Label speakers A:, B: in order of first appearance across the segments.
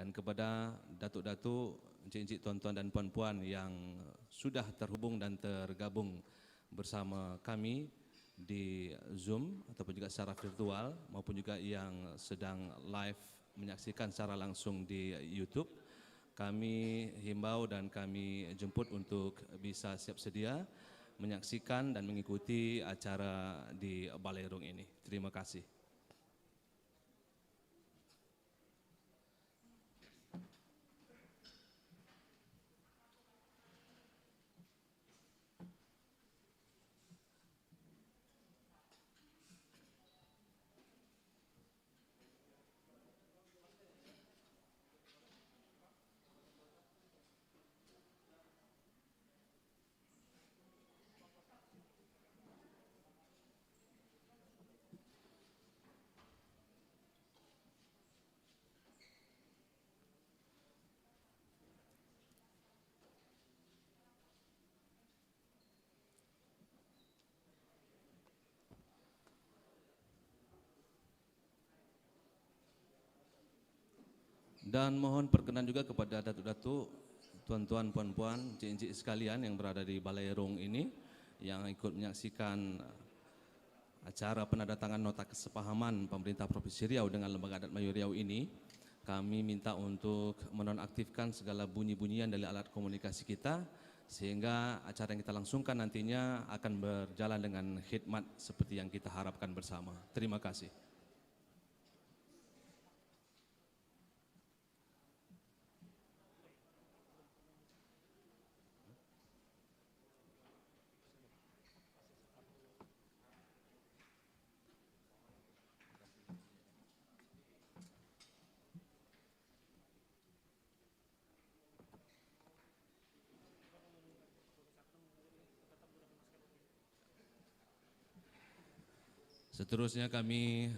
A: dan kepada datuk-datuk, encik-encik, tuan-tuan dan puan-puan yang sudah terhubung dan tergabung bersama kami di Zoom ataupun juga secara virtual, maupun juga yang sedang live menyaksikan secara langsung di YouTube. Kami himbau dan kami jemput untuk bisa siap sedia menyaksikan dan mengikuti acara di Baleirung ini. Terima kasih. Dan mohon perkenan juga kepada datuk-datuk, tuan-tuan, puan-puan, encik-encik sekalian yang berada di Baleirung ini yang ikut menyaksikan acara penandatangan nota kesepahaman pemerintah Provinsi Riau dengan Lembaga Adat Melayu Riau ini. Kami minta untuk menonaktifkan segala bunyi-bunyian dari alat komunikasi kita sehingga acara yang kita langsungkan nantinya akan berjalan dengan khidmat seperti yang kita harapkan bersama. Terima kasih. Seterusnya kami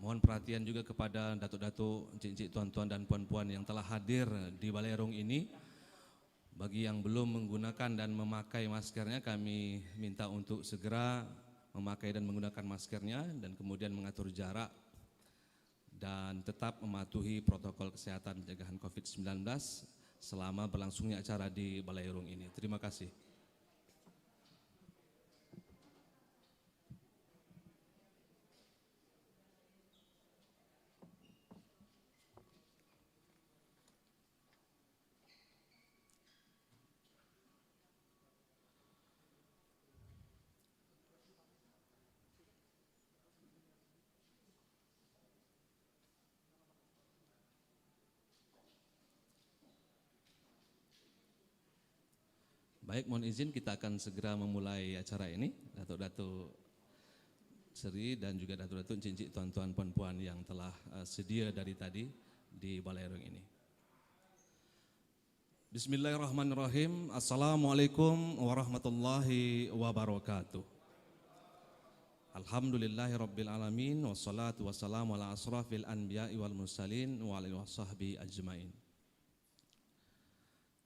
A: mohon perhatian juga kepada datuk-datuk, encik-encik, tuan-tuan dan puan-puan yang telah hadir di Baleirung ini. Bagi yang belum menggunakan dan memakai maskernya, kami minta untuk segera memakai dan menggunakan maskernya dan kemudian mengatur jarak dan tetap mematuhi protokol kesehatan pencegahan COVID-19 selama berlangsungnya acara di Baleirung ini. Terima kasih. Baik, mohon izin kita akan segera memulai acara ini. Datuk-datuk Seri dan juga datuk-datuk, encik-encik, tuan-tuan, puan-puan yang telah sedia dari tadi di Baleirung ini. Bismillahirrahmanirrahim. Assalamualaikum warahmatullahi wabarakatuh. Alhamdulillahirabbil alamin wassalatu wassalamu ala asrafil anbiya'i wal mursalin wa alihi washabbi ajmain.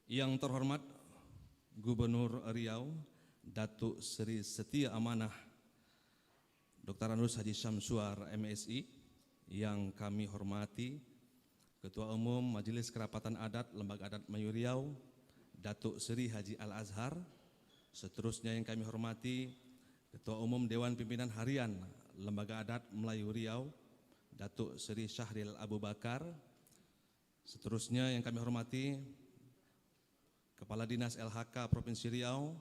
A: Yang terhormat Gubernur Riau Datuk Seri Setia Amanah Dr. Anus Haji Syamsuar MSI, yang kami hormati Ketua Umum Majelis Kerapatan Adat Lembaga Adat Melayu Riau Datuk Seri Haji Al-Azhar. Seterusnya yang kami hormati Ketua Umum Dewan Pimpinan Harian Lembaga Adat Melayu Riau Datuk Seri Syahril Abu Bakar. Seterusnya yang kami hormati Kepala Dinas LHK Provinsi Riau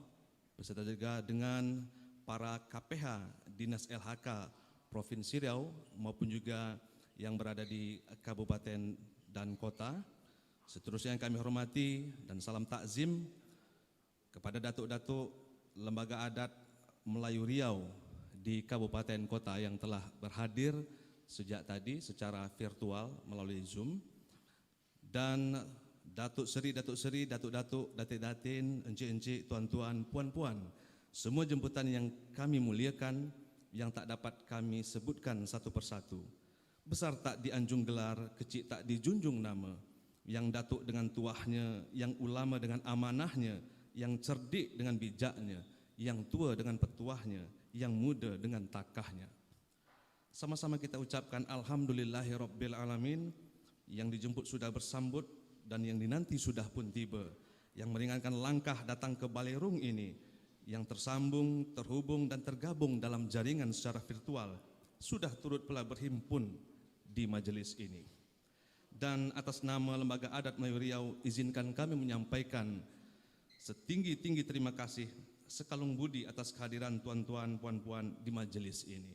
A: beserta juga dengan para KPH Dinas LHK Provinsi Riau maupun juga yang berada di kabupaten dan kota. Seterusnya yang kami hormati dan salam takzim kepada datuk-datuk Lembaga Adat Melayu Riau di kabupaten kota yang telah berhadir sejak tadi secara virtual melalui Zoom, dan Datuk Seri, datuk-datuk, datin-datin, encik-encik, tuan-tuan, puan-puan, semua jemputan yang kami muliakan, yang tak dapat kami sebutkan satu persatu. Besar tak dianjung gelar, kecil tak dijunjung nama, yang datuk dengan tuahnya, yang ulama dengan amanahnya, yang cerdik dengan bijaknya, yang tua dengan petuahnya, yang muda dengan takahnya. Sama-sama kita ucapkan Alhamdulillahirabbil alamin. yang dijemput sudah bersambut dan yang dinanti sudah pun tiba, yang meringankan langkah datang ke Balerung ini, yang tersambung, terhubung dan tergabung dalam jaringan secara virtual, sudah turut pula berhimpun di majelis ini. Dan atas nama Lembaga Adat Melayu Riau, izinkan kami menyampaikan setinggi-tinggi terima kasih, sekalung budi atas kehadiran tuan-tuan, puan-puan di majelis ini.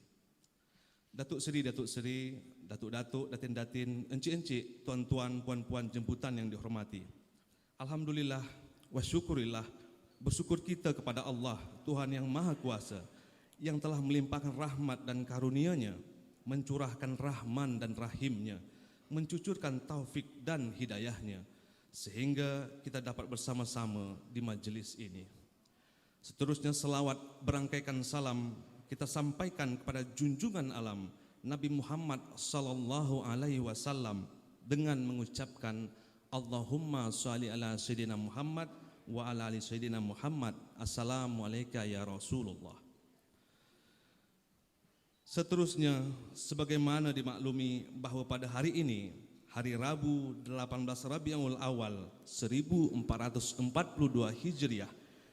A: Datuk Seri, Datuk-datuk, datin-datin, encik-encik, tuan-tuan, puan-puan jemputan yang dihormati. Alhamdulillah wa syukurillah, bersyukur kita kepada Allah, Tuhan yang Maha Kuasa, yang telah melimpahkan rahmat dan karunia-Nya, mencurahkan rahman dan rahim-Nya, mencucurkan taufik dan hidayah-Nya, sehingga kita dapat bersama-sama di majelis ini. Seterusnya selawat berangkaikan salam kita sampaikan kepada junjungan alam Nabi Muhammad sallallahu alaihi wasallam dengan mengucapkan Allahumma shalli ala sayyidina Muhammad wa ala ali sayyidina Muhammad. Assalamualaikum ya Rasulullah. Seterusnya, sebagaimana dimaklumi bahawa pada hari ini, hari Rabu 18 Rabiul Awal 1442 Hijriah,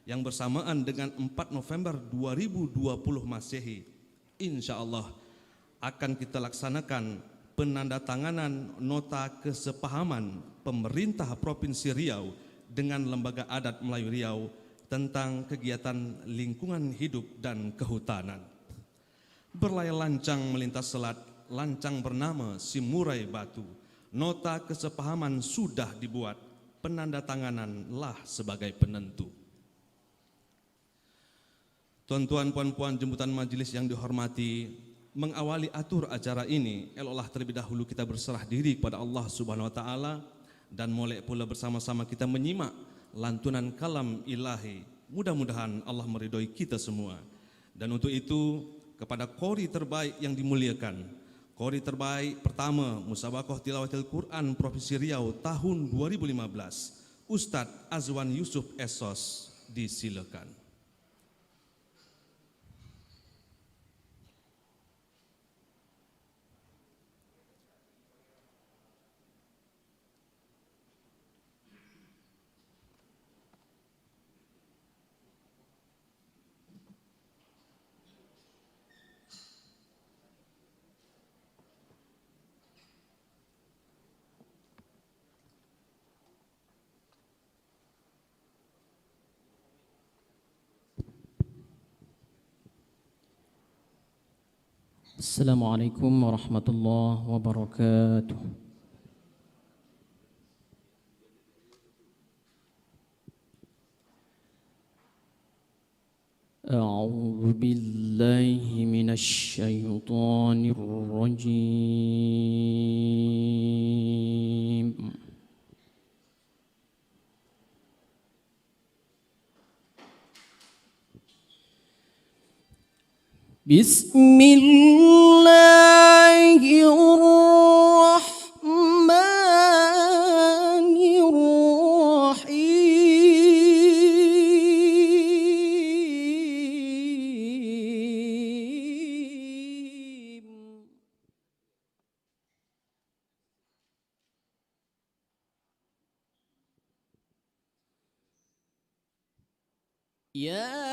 A: yang bersamaan dengan 4 November 2020 Masehi, insya-Allah akan kita laksanakan penandatanganan nota kesepahaman pemerintah Provinsi Riau dengan Lembaga Adat Melayu Riau tentang kegiatan lingkungan hidup dan kehutanan. Berlayar lancang melintas selat, lancang bernama Simurai Batu. Nota kesepahaman sudah dibuat, penandatangananlah sebagai penentu. Tuan-tuan, puan-puan jemputan majelis yang dihormati, mengawali atur acara ini, eloklah terlebih dahulu kita berserah diri kepada Allah Subhanahu wa taala dan molek pula bersama-sama kita menyimak lantunan kalam ilahi. Mudah-mudahan Allah meridhoi kita semua. Dan untuk itu, kepada qori terbaik yang dimuliakan, qori terbaik pertama Musabaqah Tilawatil Quran Provinsi Riau tahun 2015, Ustadz Azwan Yusuf Esos, disilakan.
B: Assalamualaikum warahmatullahi wabarakatuh. A'udzu billahi minasy syaithanir rajim. Bismillahirrahmanirrahim. Ya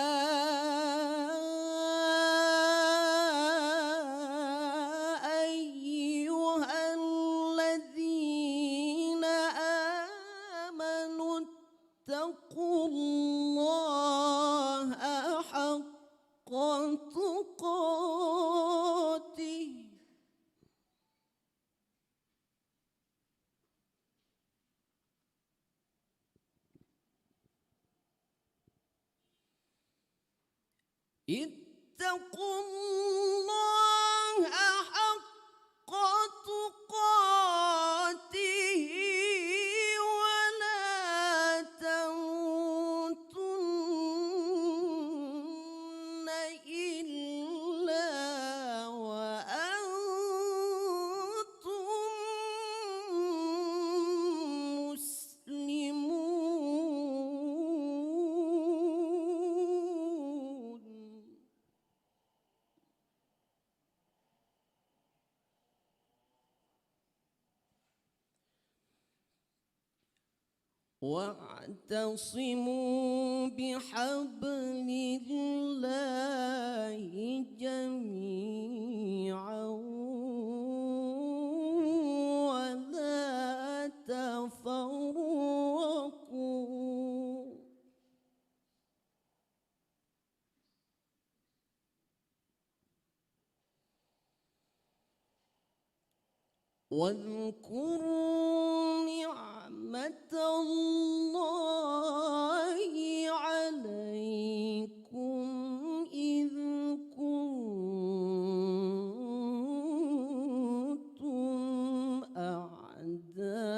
B: ittaqullaha haqqa tuqatih wa la tamutunna illa wa antum muslimun. واعتصموا بحبل الله جميعا ولا تفرقوا واذكروا نعمة الله عليكم إذ كنتم أعداء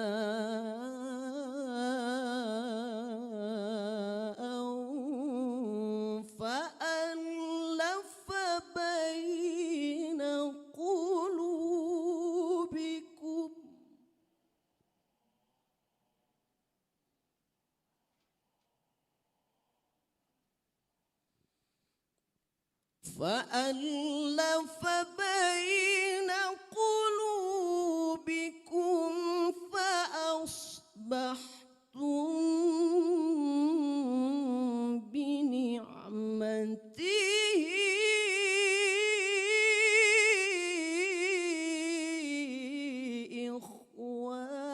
B: فألف بين قلوبكم فأصبحتم بنعمته إخوانا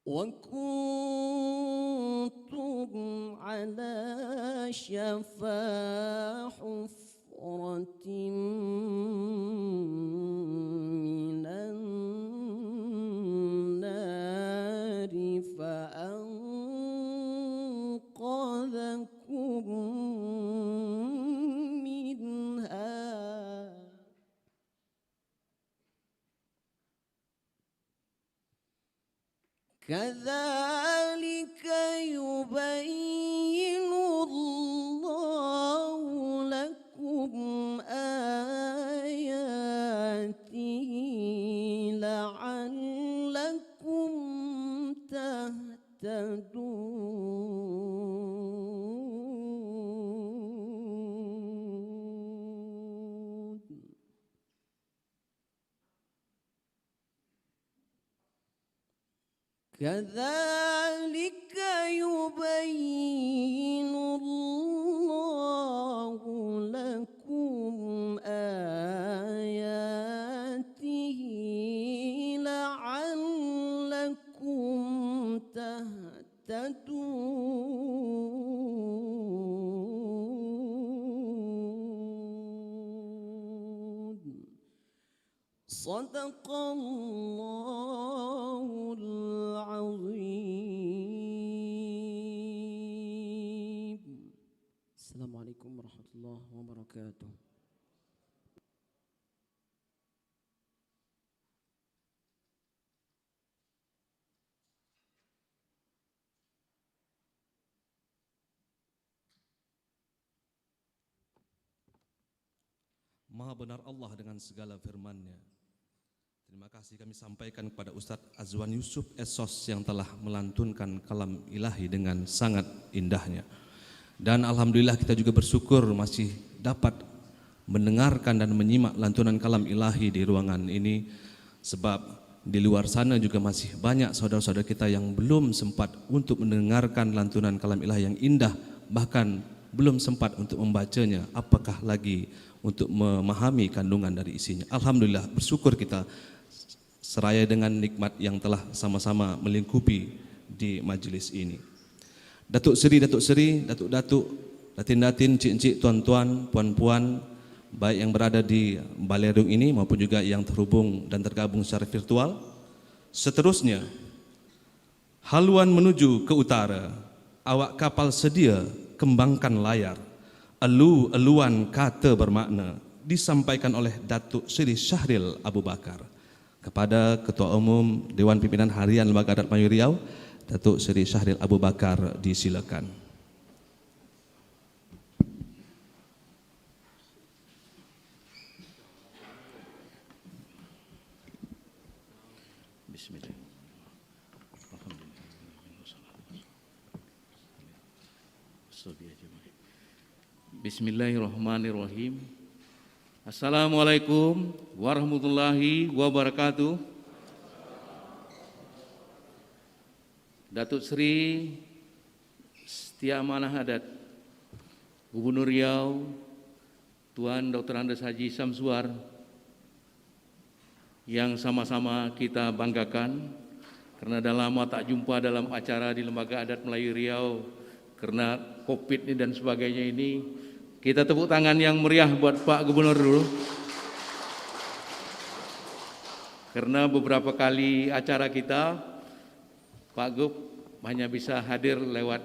B: وكنتم على شفا حفرة من النار فأنقذكم منها كذلك يبين الله لكم آياته لعلكم تهتدون كذلك يبين الله لكم آياته لعلكم تهتدون صدق الله العظيم. Assalamualaikum warahmatullahi wabarakatuh.
A: Maha benar Allah dengan segala firman-Nya. Terima kasih kami sampaikan kepada Ustadz Azwan Yusuf Esos yang telah melantunkan kalam ilahi dengan sangat indahnya. Dan alhamdulillah kita juga bersyukur masih dapat mendengarkan dan menyimak lantunan kalam ilahi di ruangan ini, sebab di luar sana juga masih banyak saudara-saudara kita yang belum sempat untuk mendengarkan lantunan kalam ilahi yang indah, bahkan belum sempat untuk membacanya, apakah lagi untuk memahami kandungan dari isinya. Alhamdulillah, bersyukur kita seraya dengan nikmat yang telah sama-sama melingkupi di majelis ini. Datuk Seri, Datuk-Datuk, Datin-Datin, Cik-Cik, Tuan-Tuan, Puan-Puan, baik yang berada di Balerung ini maupun juga yang terhubung dan tergabung secara virtual. Seterusnya, haluan menuju ke utara, awak kapal sedia kembangkan layar. Elu-eluan kata bermakna disampaikan oleh Datuk Seri Syahril Abu Bakar kepada Ketua Umum Dewan Pimpinan Harian Lembaga Adat Melayu Riau, Datuk Seri Syahril Abu Bakar, disilakan.
C: Bismillahirrahmanirrahim. Assalamualaikum warahmatullahi wabarakatuh. Datuk Seri Setia Amanah Adat Gubernur Riau Tuan Dr. Andes Haji Samsuar yang sama-sama kita banggakan karena dah lama tak jumpa dalam acara di Lembaga Adat Melayu Riau karena COVID ini dan sebagainya ini. Kita tepuk tangan yang meriah buat Pak Gubernur dulu. Karena beberapa kali acara kita Pak Gub hanya bisa hadir lewat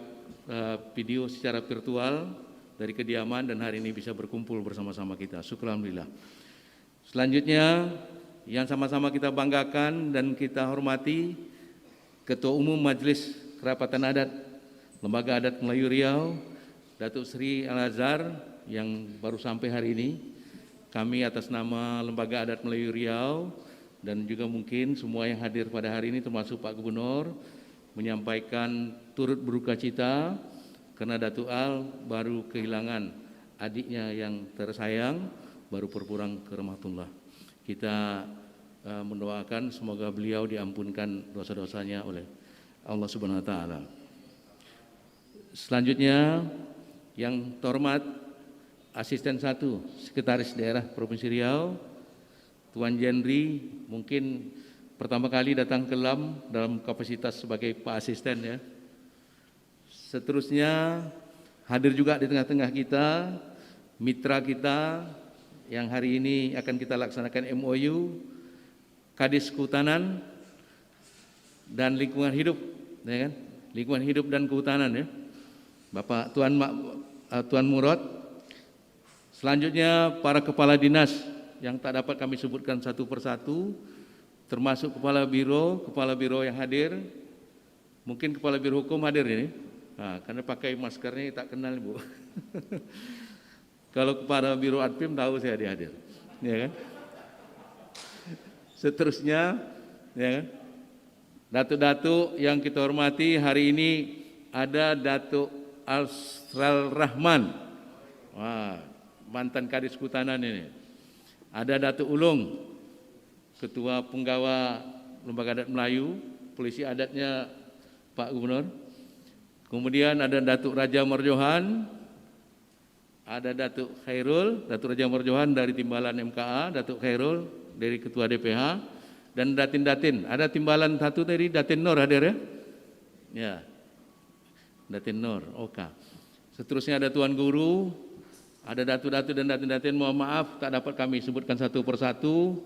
C: video secara virtual dari kediaman dan hari ini bisa berkumpul bersama-sama kita. Syukur alhamdulillah. Selanjutnya yang sama-sama kita banggakan dan kita hormati Ketua Umum Majelis Kerapatan Adat Lembaga Adat Melayu Riau Datuk Seri Al-Azhar yang baru sampai hari ini. Kami atas nama Lembaga Adat Melayu Riau dan juga mungkin semua yang hadir pada hari ini termasuk Pak Gubernur menyampaikan turut berduka cita karena Datuk Al baru kehilangan adiknya yang tersayang, baru berpulang ke rahmatullah. Kita mendoakan semoga beliau diampunkan dosa-dosanya oleh Allah Subhanahu wa taala. Selanjutnya yang terhormat Asisten 1 Sekretaris Daerah Provinsi Riau Tuan Jendri, mungkin pertama kali datang ke LAM dalam kapasitas sebagai Pak Asisten ya. Seterusnya hadir juga di tengah-tengah kita mitra kita yang hari ini akan kita laksanakan MOU Kadis Kehutanan dan Lingkungan Hidup, ya kan? Lingkungan Hidup dan Kehutanan ya. Bapak Tuan Murad. Selanjutnya para kepala dinas yang tak dapat kami sebutkan satu persatu, termasuk kepala biro yang hadir. Mungkin kepala biro hukum hadir ini. Nah, karena pakai maskernya tak kenal Ibu. Kalau kepala biro adpim tahu saya dia hadir, ya kan? Seterusnya, ya kan? Datuk-datuk yang kita hormati hari ini ada Datuk Alsral Rahman, wah, mantan Kadis Kehutanan ini. Ada Datuk Ulung, Ketua Penggawa Lembaga Adat Melayu, Polisi Adatnya Pak Gubernur. Kemudian ada Datuk Raja Morjohan, ada Datuk Khairul, Datuk Raja Morjohan dari Timbalan MKA, Datuk Khairul dari Ketua DPH, dan Datin-Datin. Ada Timbalan satu dari Datin Nur hadir ya? Ya, Datin Nur, oke. Seterusnya ada Tuan Guru, ada Datu-Datu dan Datin-Datin, mohon maaf tak dapat kami sebutkan satu persatu,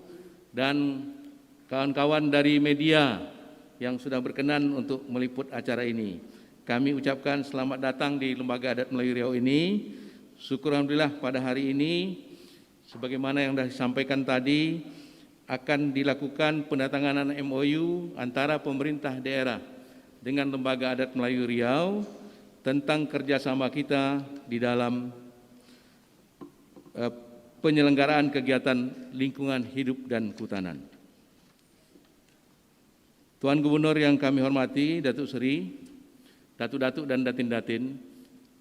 C: dan kawan-kawan dari media yang sudah berkenan untuk meliput acara ini. Kami ucapkan selamat datang di Lembaga Adat Melayu Riau ini. Syukur alhamdulillah pada hari ini sebagaimana yang sudah disampaikan tadi akan dilakukan penandatanganan MOU antara pemerintah daerah dengan Lembaga Adat Melayu Riau tentang kerjasama kita di dalam penyelenggaraan kegiatan lingkungan hidup dan kehutanan. Tuan Gubernur yang kami hormati, Datuk Seri, Datuk-datuk dan datin-datin,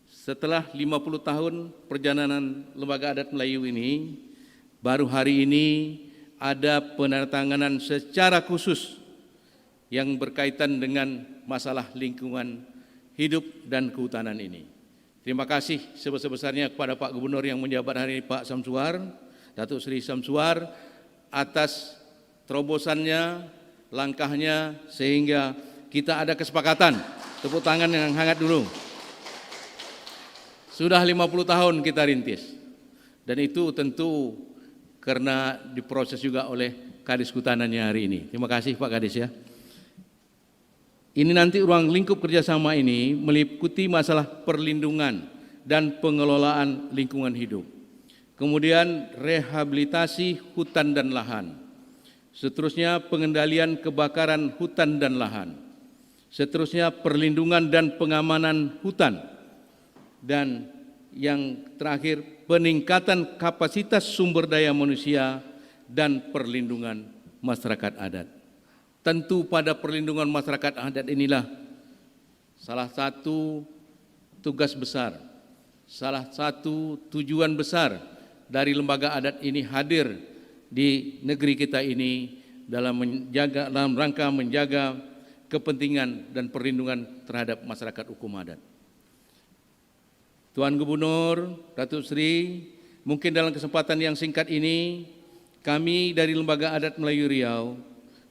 C: setelah 50 tahun perjalanan Lembaga Adat Melayu ini, baru hari ini ada penandatanganan secara khusus yang berkaitan dengan masalah lingkungan hidup dan kehutanan ini. Terima kasih sebesar-besarnya kepada Pak Gubernur yang menjabat hari ini, Pak Samsuar, Datuk Seri Samsuar, atas terobosannya, langkahnya, sehingga kita ada kesepakatan. Tepuk tangan yang hangat dulu. Sudah 50 tahun kita rintis. Dan itu tentu karena diproses juga oleh Kadis Kehutanannya hari ini. Terima kasih Pak Kadis ya. Ini nanti ruang lingkup kerjasama ini meliputi masalah perlindungan dan pengelolaan lingkungan hidup. Kemudian rehabilitasi hutan dan lahan. Seterusnya pengendalian kebakaran hutan dan lahan. Seterusnya perlindungan dan pengamanan hutan. Dan yang terakhir peningkatan kapasitas sumber daya manusia dan perlindungan masyarakat adat. Tentu pada perlindungan masyarakat adat inilah salah satu tugas besar salah satu tujuan besar dari lembaga adat ini hadir di negeri kita ini dalam rangka menjaga kepentingan dan perlindungan terhadap masyarakat hukum adat. Tuan Gubernur, Datuk Seri, mungkin dalam kesempatan yang singkat ini kami dari Lembaga Adat Melayu Riau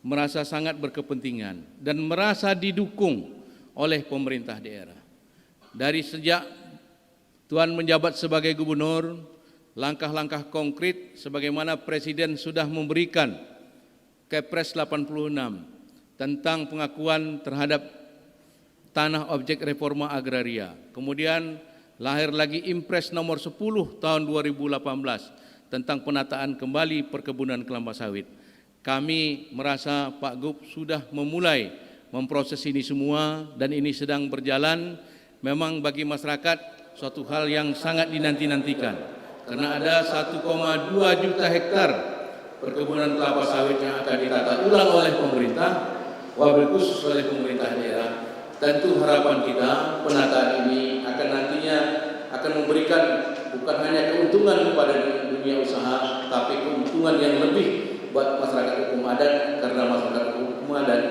C: merasa sangat berkepentingan dan merasa didukung oleh pemerintah daerah. Dari sejak Tuan menjabat sebagai gubernur, langkah-langkah konkret sebagaimana Presiden sudah memberikan Kepres 86 tentang pengakuan terhadap tanah objek reforma agraria. Kemudian lahir lagi Impres nomor 10 tahun 2018 tentang penataan kembali perkebunan kelapa sawit. Kami merasa Pak Gub sudah memulai memproses ini semua dan ini sedang berjalan. Memang bagi masyarakat suatu hal yang sangat dinanti-nantikan karena ada 1,2 juta hektar perkebunan kelapa sawit yang akan ditata ulang oleh pemerintah, wabil khusus oleh pemerintah daerah. Tentu harapan kita penataan ini akan nantinya akan memberikan bukan hanya keuntungan kepada dunia usaha, tapi keuntungan yang lebih buat masyarakat hukum adat karena masyarakat hukum adat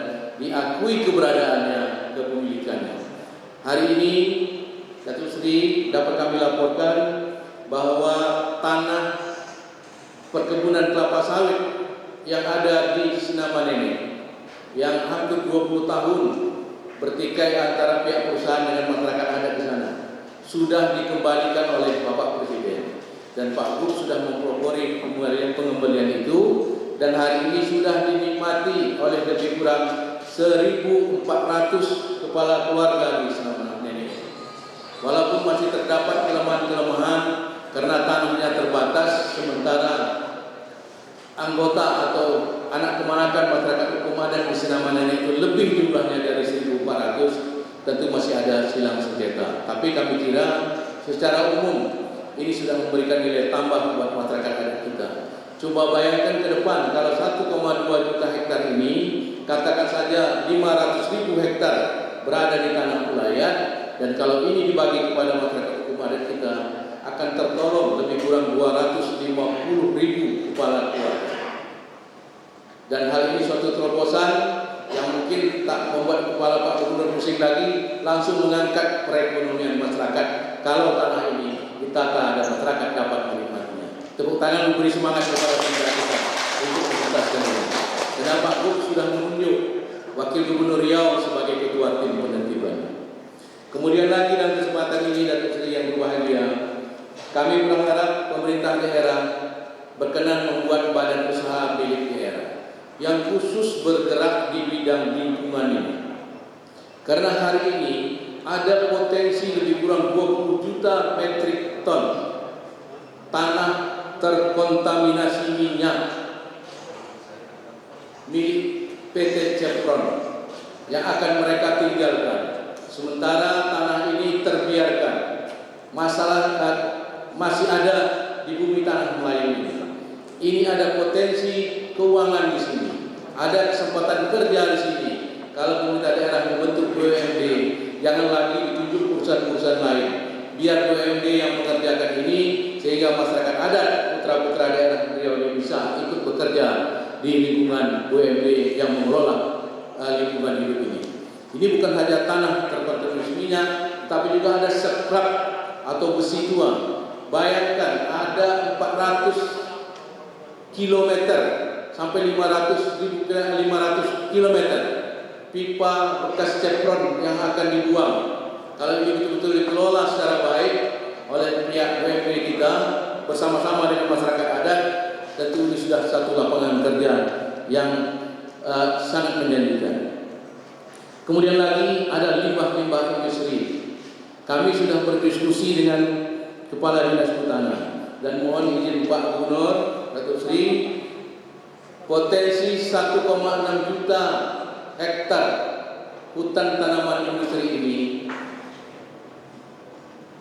C: diakui keberadaannya, kepemilikannya. Hari ini Datuk Seri dapat kami laporkan bahwa tanah perkebunan kelapa sawit yang ada di Sinamanene yang hampir 20 tahun bertikai antara pihak perusahaan dengan masyarakat adat di sana sudah dikembalikan oleh Bapak Presiden dan Pak Gub sudah mempelopori pengembalian itu dan hari ini sudah dinikmati oleh lebih kurang 1.400 kepala keluarga di Sinamanene. Walaupun masih terdapat kelemahan-kelemahan karena tanahnya terbatas, sementara anggota atau anak kemanakan masyarakat hukum adat di Sinamanene itu lebih jumlahnya dari 1.400, tentu masih ada silang sengketa. Tapi kami kira secara umum ini sudah memberikan nilai tambah buat masyarakat adat kita. Coba bayangkan ke depan kalau 1,2 juta hektar ini, katakan saja 500.000 hektar berada di tanah ulayat, dan kalau ini dibagi kepada masyarakat hukum adat kita akan tertolong lebih kurang 250.000 kepala keluarga. Dan hal ini suatu terobosan yang mungkin tak membuat kepala Pak Gubernur pusing lagi, langsung mengangkat perekonomian masyarakat kalau tanah ini ditata dan masyarakat dapat menikmatinya. Tepuk tangan memberi semangat kepada pemerintah kita untuk menuntaskan ini. Dan Pak Gub sudah menunjuk Wakil Gubernur Riau sebagai ketua tim penertiban. Kemudian lagi dalam kesempatan ini Datuk Seri yang berbahagia, kami berharap pemerintah daerah berkenan membuat badan usaha milik daerah yang khusus bergerak di bidang lingkungan ini. Karena hari ini ada potensi lebih kurang 20 juta metrik ton tanah terkontaminasi minyak milik PT Chevron yang akan mereka tinggalkan. Sementara tanah ini terbiarkan, masyarakat masih ada di bumi tanah Melayu ini. Ini ada potensi keuangan di sini, ada kesempatan kerja di sini. Kalau pemerintah daerah membentuk BUMD, jangan lagi ditunjuk perusahaan-perusahaan lain. Biar BUMD yang mengerjakan ini, sehingga masyarakat adat, putra-putra daerah Riau ini bisa ikut bekerja di lingkungan BUMD yang mengelola lingkungan hidup ini. Ini bukan hanya tanah terkontaminasi minyak, tapi juga ada scrap atau besi tua. Bayangkan ada 400 kilometer sampai 500 kilometer pipa bekas Chevron yang akan dibuang. Kalau ini betul-betul dikelola secara baik oleh pihak BUMD kita bersama-sama dengan masyarakat adat, tentu ini sudah satu lapangan kerja yang sangat menjanjikan. Kemudian lagi ada limbah-limbah industri. Kami sudah berdiskusi dengan Kepala Dinas Kehutanan dan mohon izin Pak Gubernur, Datuk Seri, potensi 1,6 juta hektar hutan tanaman industri ini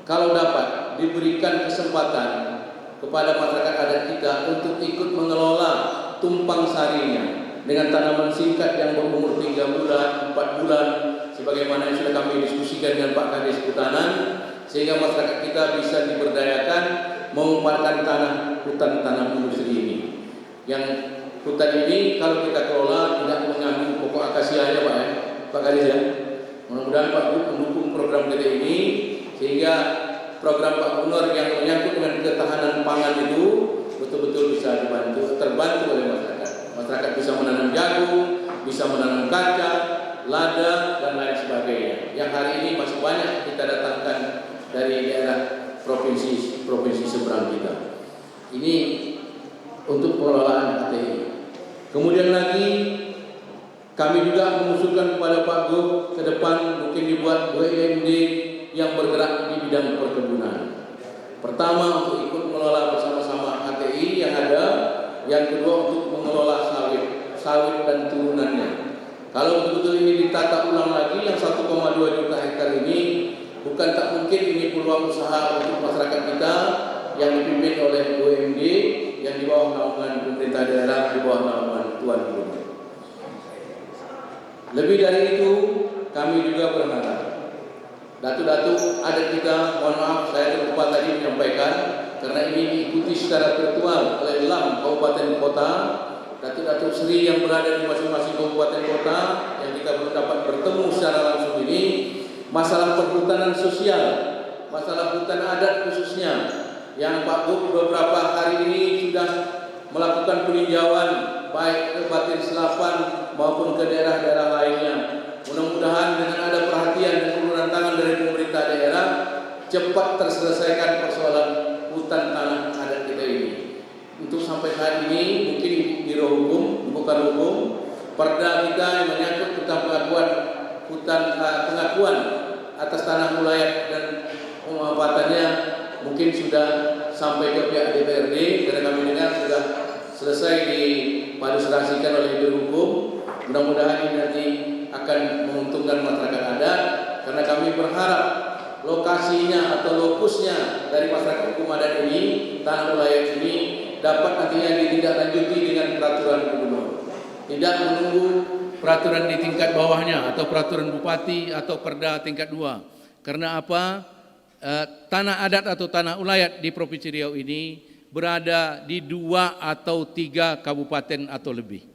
C: kalau dapat diberikan kesempatan kepada masyarakat adat kita untuk ikut mengelola tumpang sarinya dengan tanaman singkat yang berumur 3 bulan, 4 bulan, sebagaimana yang sudah kami diskusikan dengan Pak Kadis Kehutanan, sehingga masyarakat kita bisa diberdayakan memanfaatkan hutan tanam industri ini. Yang hutan ini kalau kita kelola tidak mengganggu pokok akasianya Pak ya, Pak Kadis ya. Mudah-mudahan Pak Gub mendukung program kita ini sehingga program Pak Gubernur yang menyangkut dengan ketahanan pangan itu betul-betul bisa terbantu oleh masyarakat. Masyarakat bisa menanam jagung, bisa menanam kacang, lada dan lain sebagainya. Yang hari ini masih banyak kita datangkan dari daerah provinsi seberang kita. Ini untuk pengelolaan HTI. Kemudian lagi kami juga mengusulkan kepada Pak Gub ke depan mungkin dibuat BUMD yang bergerak di bidang perkebunan. Pertama untuk ikut mengelola bersama-sama HTI yang ada, yang kedua untuk mengelola sawit dan turunannya. Kalau betul-betul ini ditata ulang lagi yang 1,2 juta hektar ini, bukan tak mungkin ini peluang usaha untuk masyarakat kita yang dipimpin oleh BUMD yang di bawah naungan pemerintah daerah, di bawah naungan Tuan Gubernur. Lebih dari itu, kami juga berharap Datuk-datuk adat kita, mohon maaf saya terlupa tadi menyampaikan karena ini diikuti secara virtual oleh 6 kabupaten kota. Datuk-datuk Sri yang berada di masing-masing kabupaten kota yang kita belum dapat bertemu secara langsung ini, masalah perhutanan sosial, masalah hutan adat khususnya yang Pak Gub beberapa hari ini sudah melakukan peninjauan baik ke Batin Selapan maupun ke daerah-daerah lainnya. Mudah-mudahan dengan ada perhatian dan uluran tangan dari pemerintah daerah cepat terselesaikan persoalan hutan tanah adat kita ini. Untuk sampai saat ini mungkin biro hukum, bukan hukum, perda kita yang menyangkut tentang pengakuan atas tanah wilayah dan pemanfaatannya mungkin sudah sampai ke pihak DPRD karena kami dengar sudah selesai dipaduserasikan oleh biro hukum. Mudah-mudahan ini nanti akan menguntungkan masyarakat adat karena kami berharap lokasinya atau lokusnya dari masyarakat hukum adat ini, tanah wilayah ini dapat nantinya ditindaklanjuti dengan peraturan gubernur. Tidak menunggu peraturan di tingkat bawahnya atau peraturan bupati atau perda tingkat 2. Karena apa? Tanah adat atau tanah ulayat di Provinsi Riau ini berada di 2 atau 3 kabupaten atau lebih.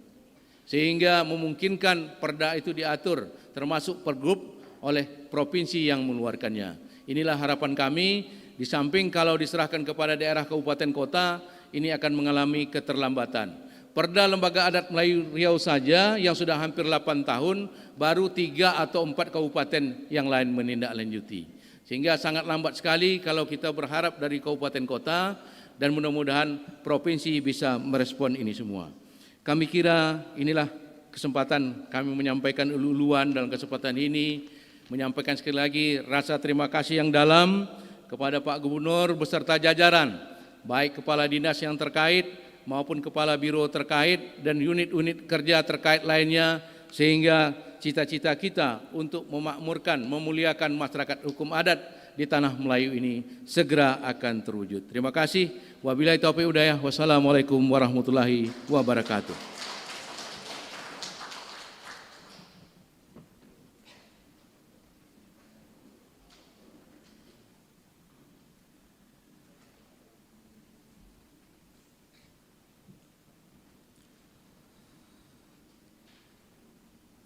C: Sehingga memungkinkan perda itu diatur termasuk pergub oleh provinsi yang mengeluarkannya. Inilah harapan kami, di samping kalau diserahkan kepada daerah kabupaten kota, ini akan mengalami keterlambatan. Perda Lembaga Adat Melayu Riau saja yang sudah hampir 8 tahun, baru 3 atau 4 kabupaten yang lain menindaklanjuti. Sehingga sangat lambat sekali kalau kita berharap dari kabupaten kota dan mudah-mudahan provinsi bisa merespon ini semua. Kami kira inilah kesempatan kami menyampaikan ulu-uluan dalam kesempatan ini, menyampaikan sekali lagi rasa terima kasih yang dalam kepada Pak Gubernur beserta jajaran, baik kepala dinas yang terkait maupun kepala biro terkait dan unit-unit kerja terkait lainnya, sehingga cita-cita kita untuk memakmurkan, memuliakan masyarakat hukum adat di tanah Melayu ini segera akan terwujud. Terima kasih. Wabillahi taufiq hidayah. Wassalamualaikum warahmatullahi wabarakatuh.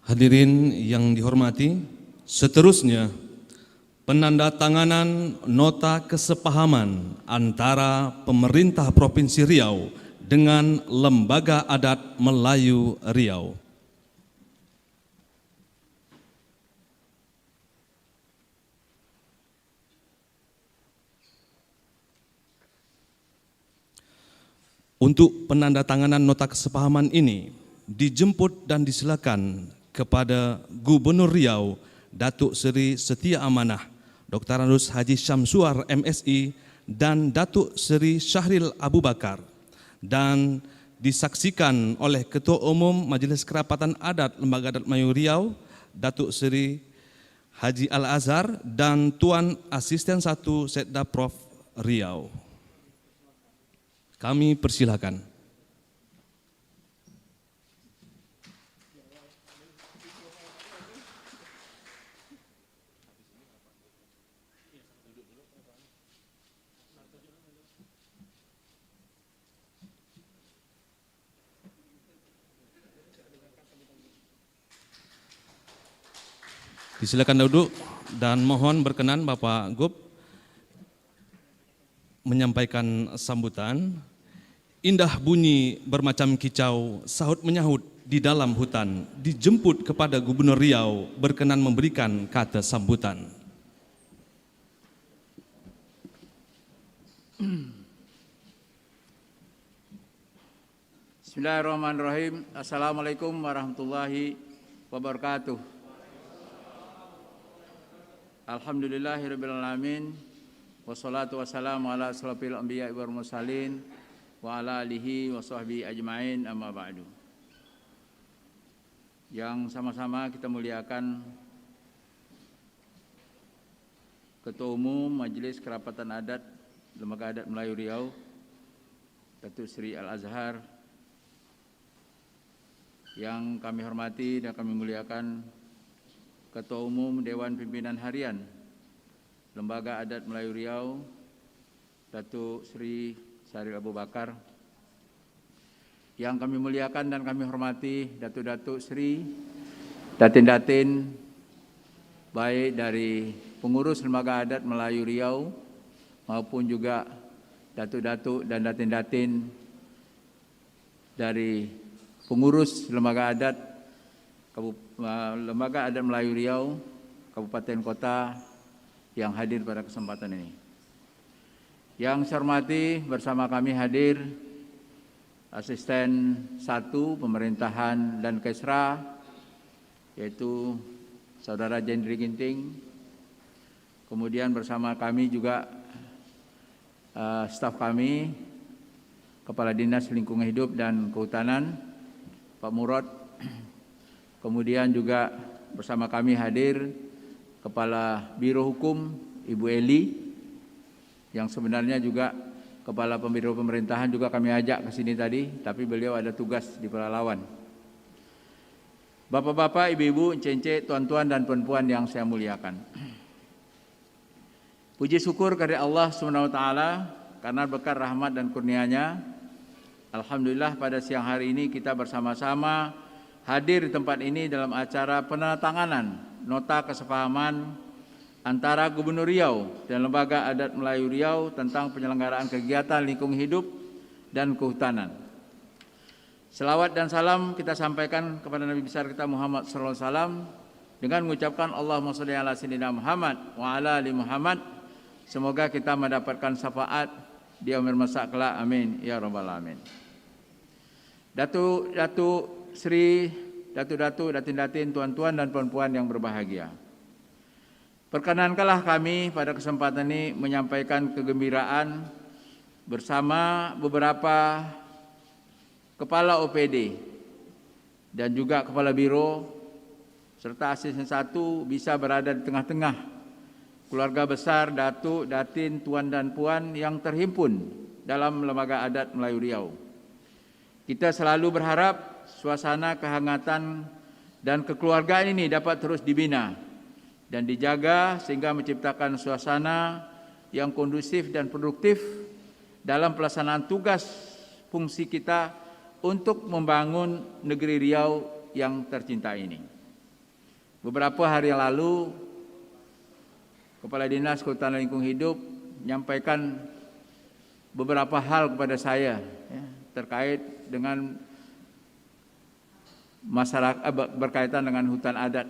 A: Hadirin yang dihormati, seterusnya penandatanganan nota kesepahaman antara pemerintah Provinsi Riau dengan Lembaga Adat Melayu Riau. Untuk penandatanganan nota kesepahaman ini dijemput dan disilakan kepada Gubernur Riau Datuk Seri Setia Amanah Dr. Anus Haji Syamsuar MSI dan Datuk Seri Syahril Abu Bakar, dan disaksikan oleh Ketua Umum Majelis Kerapatan Adat Lembaga Adat Melayu Riau Datuk Seri Haji Al-Azhar dan Tuan Asisten 1 Setda Prof Riau. Kami persilakan. Disilakan duduk dan mohon berkenan Bapak Gub menyampaikan sambutan. Indah bunyi bermacam kicau, sahut menyahut di dalam hutan, dijemput kepada Gubernur Riau, berkenan memberikan kata sambutan.
D: Bismillahirrahmanirrahim. Assalamualaikum warahmatullahi wabarakatuh. Alhamdulillahirrabbilalamin. Wassalatu wassalamu ala asrafil anbiya wal mursalin wa ala alihi wa sahbihi ajma'in, amma ba'du. Yang sama-sama kita muliakan Ketua Umum Majelis Kerapatan Adat Lembaga Adat Melayu Riau, Datuk Seri Al-Azhar, yang kami hormati dan kami muliakan Ketua Umum Dewan Pimpinan Harian Lembaga Adat Melayu Riau, Datuk Seri Syaril Abu Bakar, yang kami muliakan dan kami hormati Datuk-Datuk Seri, Datin-Datin, baik dari pengurus Lembaga Adat Melayu Riau maupun juga Datuk-Datuk dan Datin-Datin dari pengurus Lembaga Adat Melayu Riau, Kabupaten Kota yang hadir pada kesempatan ini. Yang saya hormati, bersama kami hadir Asisten 1 Pemerintahan dan Kesra, yaitu Saudara Jendri Ginting. Kemudian bersama kami juga staf kami, Kepala Dinas Lingkungan Hidup dan Kehutanan, Pak Murad. Kemudian juga bersama kami hadir Kepala Biro Hukum, Ibu Eli, yang sebenarnya juga Kepala Pembiro Pemerintahan juga kami ajak ke sini tadi, tapi beliau ada tugas di Pelalawan. Bapak-bapak, ibu-ibu, encik-encik, tuan-tuan dan puan-puan yang saya muliakan. Puji syukur kepada Allah SWT karena berkat rahmat dan kurnia-Nya. Alhamdulillah pada siang hari ini kita bersama-sama hadir di tempat ini dalam acara penandatanganan nota kesepahaman antara Gubernur Riau dan Lembaga Adat Melayu Riau tentang penyelenggaraan kegiatan lingkungan hidup dan kehutanan. Selawat dan salam kita sampaikan kepada Nabi besar kita Muhammad SAW dengan mengucapkan Allahumma sholli ala sayyidina Muhammad wa ala ali Muhammad. Semoga kita mendapatkan syafaat di yaumil masa kelak. Amin ya rabbal alamin. Datuk Sri, Datuk-Datuk, Datin-Datin, tuan-tuan dan puan-puan yang berbahagia. Perkenankanlah kami pada kesempatan ini menyampaikan kegembiraan bersama beberapa Kepala OPD dan juga Kepala Biro serta Asisten 1 bisa berada di tengah-tengah keluarga besar Datuk, Datin, Tuan dan Puan yang terhimpun dalam Lembaga Adat Melayu Riau. Kita selalu berharap suasana kehangatan dan kekeluargaan ini dapat terus dibina dan dijaga sehingga menciptakan suasana yang kondusif dan produktif dalam pelaksanaan tugas fungsi kita untuk membangun negeri Riau yang tercinta ini. Beberapa hari yang lalu, Kepala Dinas Kehutanan Lingkungan Hidup menyampaikan beberapa hal kepada saya terkait dengan masyarakat berkaitan dengan hutan adat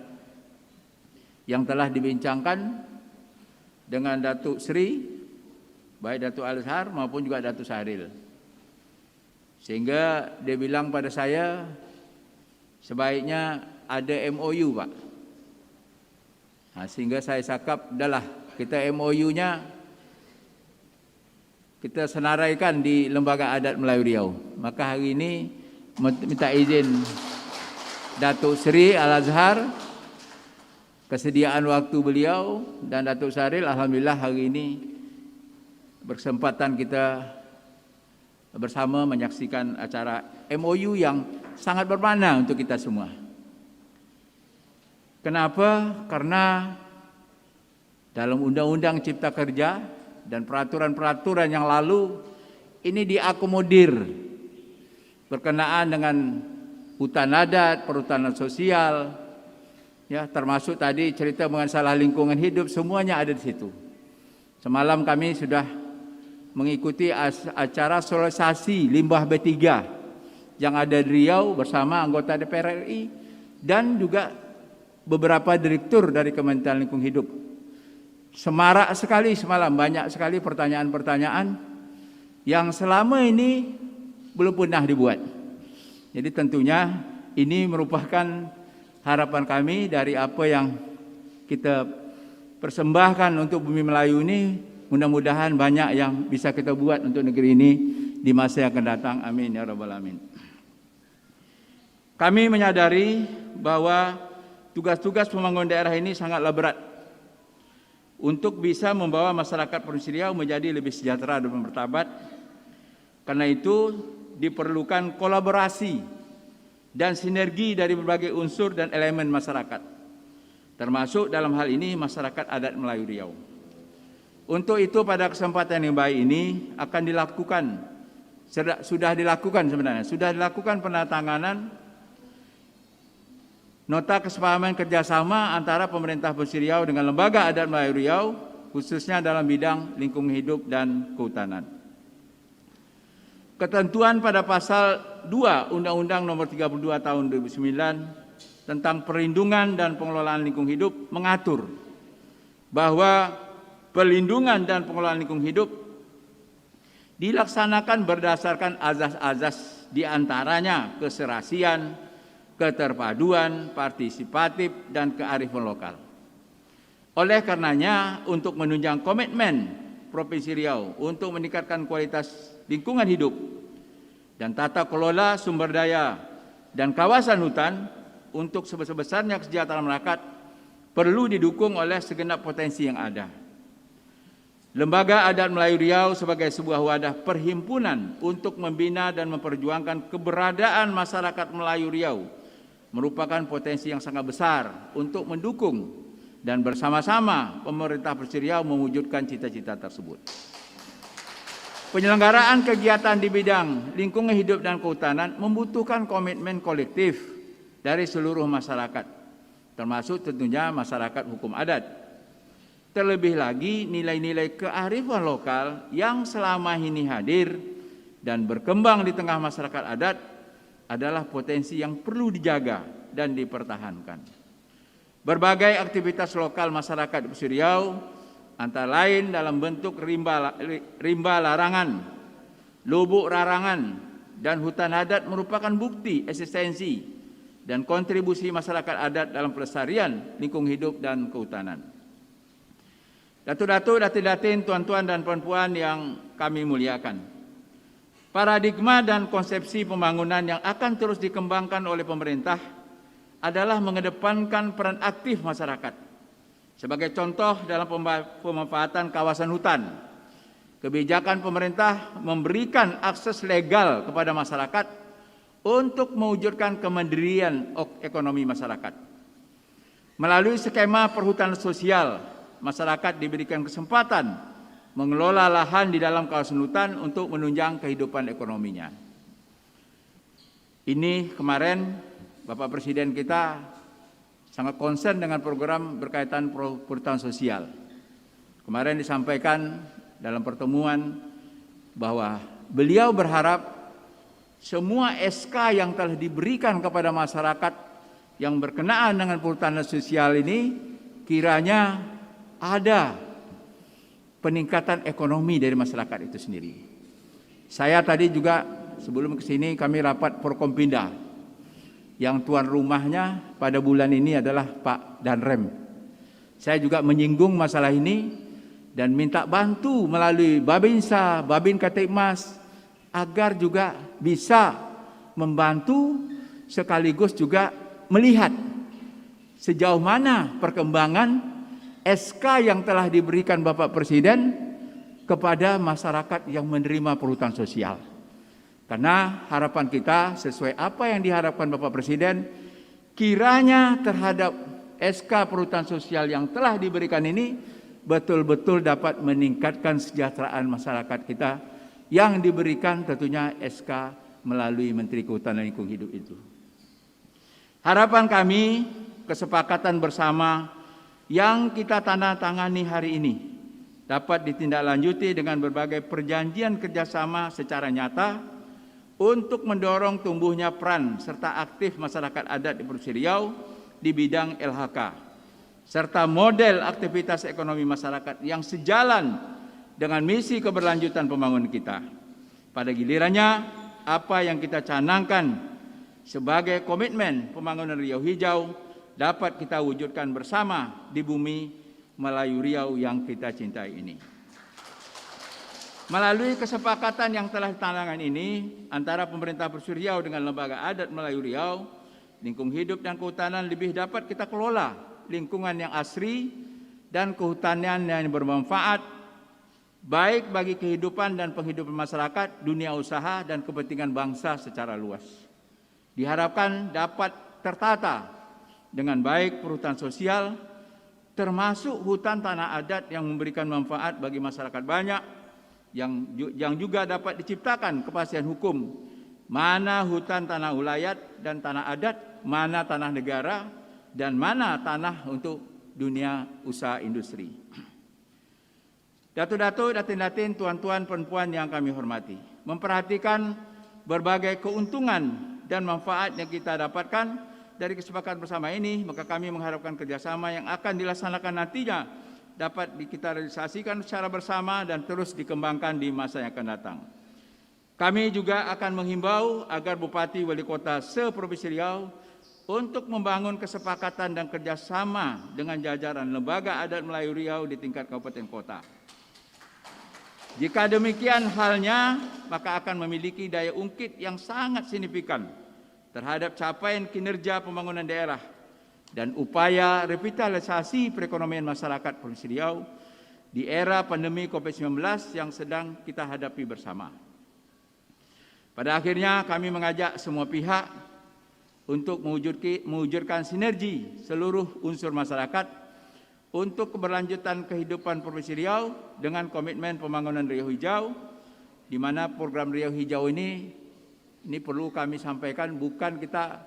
D: yang telah dibincangkan dengan Datuk Seri, baik Datuk Al-Azhar maupun juga Datuk Syaril. Sehingga dia bilang pada saya, sebaiknya ada MOU, Pak. Nah, sehingga saya cakap, udahlah kita MOU-nya kita senaraikan di Lembaga Adat Melayu Riau. Maka hari ini minta izin Datuk Seri Al-Azhar, kesediaan waktu beliau, dan Datuk Syaril, alhamdulillah hari ini bersempatan kita bersama menyaksikan acara MOU yang sangat bermakna untuk kita semua. Kenapa? Karena dalam Undang-Undang Cipta Kerja dan peraturan-peraturan yang lalu ini diakomodir berkenaan dengan hutan adat, perhutanan sosial, ya, termasuk tadi cerita mengenai masalah lingkungan hidup, semuanya ada di situ. Semalam kami sudah mengikuti acara sosialisasi limbah B3 yang ada di Riau bersama anggota DPR RI dan juga beberapa direktur dari Kementerian Lingkungan Hidup. Semarak sekali semalam, banyak sekali pertanyaan-pertanyaan yang selama ini belum pernah dibuat. Jadi tentunya ini merupakan harapan kami dari apa yang kita persembahkan untuk Bumi Melayu ini. Mudah-mudahan banyak yang bisa kita buat untuk negeri ini di masa yang akan datang. Amin ya rabbal alamin. Kami menyadari bahwa tugas-tugas pembangunan daerah ini sangatlah berat untuk bisa membawa masyarakat Provinsi Riau menjadi lebih sejahtera dan bermartabat. Karena itu diperlukan kolaborasi dan sinergi dari berbagai unsur dan elemen masyarakat, termasuk dalam hal ini masyarakat adat Melayu Riau. Untuk itu pada kesempatan yang baik ini akan dilakukan, sudah dilakukan penandatanganan nota kesepahaman kerjasama antara pemerintah Provinsi Riau dengan Lembaga Adat Melayu Riau, khususnya dalam bidang lingkungan hidup dan kehutanan. Ketentuan pada pasal 2 Undang-Undang Nomor 32 Tahun 2009 tentang perlindungan dan pengelolaan lingkungan hidup mengatur bahwa perlindungan dan pengelolaan lingkungan hidup dilaksanakan berdasarkan azas-azas, di antaranya keserasian, keterpaduan, partisipatif, dan kearifan lokal. Oleh karenanya, untuk menunjang komitmen Provinsi Riau untuk meningkatkan kualitas lingkungan hidup dan tata kelola sumber daya dan kawasan hutan untuk sebesar-besarnya kesejahteraan masyarakat perlu didukung oleh segenap potensi yang ada. Lembaga Adat Melayu Riau sebagai sebuah wadah perhimpunan untuk membina dan memperjuangkan keberadaan masyarakat Melayu Riau merupakan potensi yang sangat besar untuk mendukung dan bersama-sama pemerintah Provinsi Riau mewujudkan cita-cita tersebut. Penyelenggaraan kegiatan di bidang lingkungan hidup dan kehutanan membutuhkan komitmen kolektif dari seluruh masyarakat, termasuk tentunya masyarakat hukum adat. Terlebih lagi nilai-nilai kearifan lokal yang selama ini hadir dan berkembang di tengah masyarakat adat adalah potensi yang perlu dijaga dan dipertahankan. Berbagai aktivitas lokal masyarakat di Provinsi Riau antara lain dalam bentuk rimba larangan, lubuk rarangan, dan hutan adat merupakan bukti eksistensi dan kontribusi masyarakat adat dalam pelestarian lingkungan hidup dan kehutanan. Datuk-datuk, datin-datin, tuan-tuan dan puan-puan yang kami muliakan, paradigma dan konsepsi pembangunan yang akan terus dikembangkan oleh pemerintah adalah mengedepankan peran aktif masyarakat. Sebagai contoh dalam pemanfaatan kawasan hutan, kebijakan pemerintah memberikan akses legal kepada masyarakat untuk mewujudkan kemandirian ekonomi masyarakat. Melalui skema perhutanan sosial, masyarakat diberikan kesempatan mengelola lahan di dalam kawasan hutan untuk menunjang kehidupan ekonominya. Ini kemarin Bapak Presiden kita sangat concern dengan program berkaitan perhutanan sosial. Kemarin disampaikan dalam pertemuan bahwa beliau berharap semua SK yang telah diberikan kepada masyarakat yang berkenaan dengan perhutanan sosial ini kiranya ada peningkatan ekonomi dari masyarakat itu sendiri. Saya tadi juga sebelum ke sini kami rapat Forkompinda yang tuan rumahnya pada bulan ini adalah Pak Danrem. Saya juga menyinggung masalah ini dan minta bantu melalui Babinsa, Babin Katikmas agar juga bisa membantu sekaligus juga melihat sejauh mana perkembangan SK yang telah diberikan Bapak Presiden kepada masyarakat yang menerima perhutanan sosial. Karena harapan kita sesuai apa yang diharapkan Bapak Presiden, kiranya terhadap SK perhutanan sosial yang telah diberikan ini betul-betul dapat meningkatkan kesejahteraan masyarakat kita yang diberikan tentunya SK melalui Menteri Kehutanan dan Lingkungan Hidup itu. Harapan kami kesepakatan bersama yang kita tanda tangani hari ini dapat ditindaklanjuti dengan berbagai perjanjian kerjasama secara nyata untuk mendorong tumbuhnya peran serta aktif masyarakat adat di Provinsi Riau di bidang LHK, serta model aktivitas ekonomi masyarakat yang sejalan dengan misi keberlanjutan pembangunan kita. Pada gilirannya, apa yang kita canangkan sebagai komitmen pembangunan Riau Hijau dapat kita wujudkan bersama di bumi Melayu Riau yang kita cintai ini. Melalui kesepakatan yang telah ditandatangani ini antara pemerintah Provinsi Riau dengan lembaga adat Melayu Riau, lingkungan hidup dan kehutanan lebih dapat kita kelola lingkungan yang asri dan kehutanan yang bermanfaat baik bagi kehidupan dan penghidupan masyarakat, dunia usaha dan kepentingan bangsa secara luas. Diharapkan dapat tertata dengan baik perhutanan sosial, termasuk hutan tanah adat yang memberikan manfaat bagi masyarakat banyak, yang juga dapat diciptakan kepastian hukum, mana hutan tanah ulayat dan tanah adat, mana tanah negara, dan mana tanah untuk dunia usaha industri. Datuk-datuk, datin-datin, tuan-tuan, perempuan yang kami hormati, memperhatikan berbagai keuntungan dan manfaat yang kita dapatkan dari kesepakatan bersama ini, maka kami mengharapkan kerjasama yang akan dilaksanakan nantinya dapat kita realisasikan secara bersama dan terus dikembangkan di masa yang akan datang. Kami juga akan menghimbau agar Bupati Wali Kota se-Provinsi Riau untuk membangun kesepakatan dan kerjasama dengan jajaran lembaga adat Melayu Riau di tingkat kabupaten kota. Jika demikian halnya, maka akan memiliki daya ungkit yang sangat signifikan terhadap capaian kinerja pembangunan daerah dan upaya revitalisasi perekonomian masyarakat Provinsi Riau di era pandemi COVID-19 yang sedang kita hadapi bersama. Pada akhirnya kami mengajak semua pihak untuk mewujudkan sinergi seluruh unsur masyarakat untuk keberlanjutan kehidupan Provinsi Riau dengan komitmen pembangunan Riau Hijau, di mana program Riau Hijau ini perlu kami sampaikan, bukan kita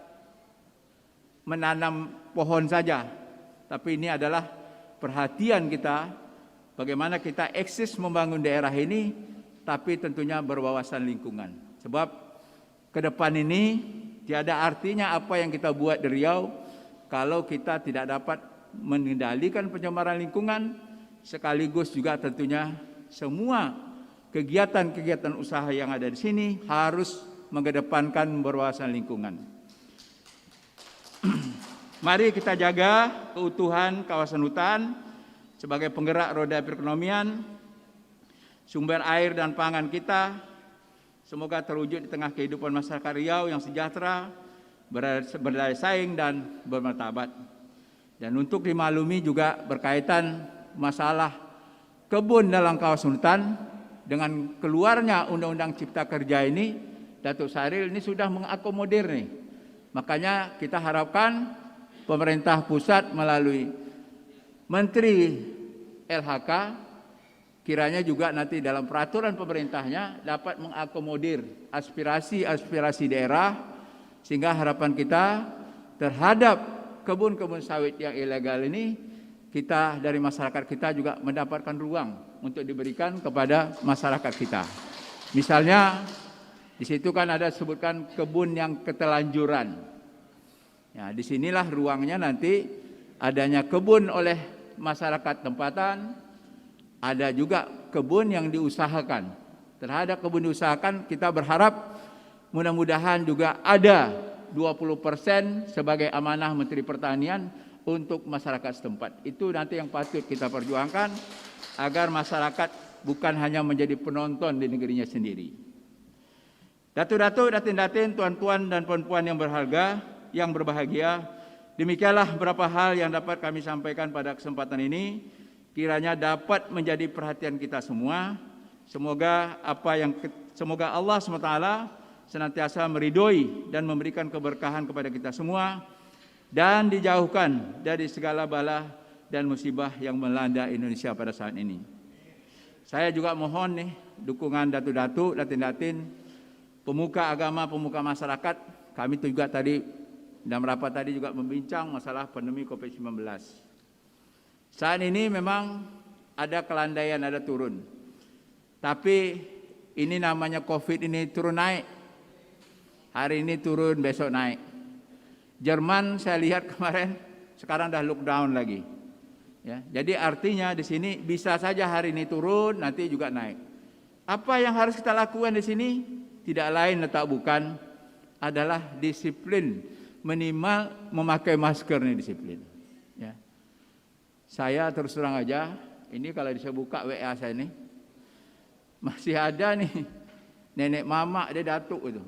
D: menanam pohon saja, tapi ini adalah perhatian kita bagaimana kita eksis membangun daerah ini, tapi tentunya berwawasan lingkungan. Sebab ke depan ini tiada artinya apa yang kita buat di Riau kalau kita tidak dapat mengendalikan pencemaran lingkungan, sekaligus juga tentunya semua kegiatan-kegiatan usaha yang ada di sini harus mengedepankan berwawasan lingkungan. Mari kita jaga keutuhan kawasan hutan sebagai penggerak roda perekonomian, sumber air dan pangan kita. Semoga terwujud di tengah kehidupan masyarakat Riau yang sejahtera, berdaya saing dan bermartabat. Dan untuk dimaklumi juga berkaitan masalah kebun dalam kawasan hutan, dengan keluarnya Undang-Undang Cipta Kerja ini, Datuk Syahril ini sudah mengakomodir nih. Makanya kita harapkan pemerintah pusat melalui Menteri LHK kiranya juga nanti dalam peraturan pemerintahnya dapat mengakomodir aspirasi-aspirasi daerah, sehingga harapan kita terhadap kebun-kebun sawit yang ilegal ini, kita dari masyarakat kita juga mendapatkan ruang untuk diberikan kepada masyarakat kita. Misalnya di situ kan ada sebutkan kebun yang ketelanjuran. Ya, disinilah ruangnya nanti adanya kebun oleh masyarakat tempatan, ada juga kebun yang diusahakan. Terhadap kebun diusahakan kita berharap mudah-mudahan juga ada 20% sebagai amanah Menteri Pertanian untuk masyarakat setempat. Itu nanti yang patut kita perjuangkan agar masyarakat bukan hanya menjadi penonton di negerinya sendiri. Datuk-datuk, datin-datin, tuan-tuan dan puan-puan yang berharga, yang berbahagia, demikianlah beberapa hal yang dapat kami sampaikan pada kesempatan ini. Kiranya dapat menjadi perhatian kita semua. Semoga Allah SWT senantiasa meridhoi dan memberikan keberkahan kepada kita semua dan dijauhkan dari segala bala dan musibah yang melanda Indonesia pada saat ini. Saya juga mohon nih dukungan datuk-datuk, datin-datin, pemuka agama, pemuka masyarakat. Kami juga tadi dan rapat tadi juga membincang masalah pandemi COVID-19. Saat ini memang ada kelandaian, ada turun. Tapi ini namanya COVID ini turun naik. Hari ini turun, besok naik. Jerman saya lihat kemarin sekarang dah lockdown lagi. Ya, jadi artinya di sini bisa saja hari ini turun, nanti juga naik. Apa yang harus kita lakukan di sini? Tidak lain atau bukan adalah disiplin, minimal memakai masker nih disiplin. Ya. Saya terus terang aja, ini kalau bisa buka WA saya nih, masih ada nih nenek mama dia datuk itu,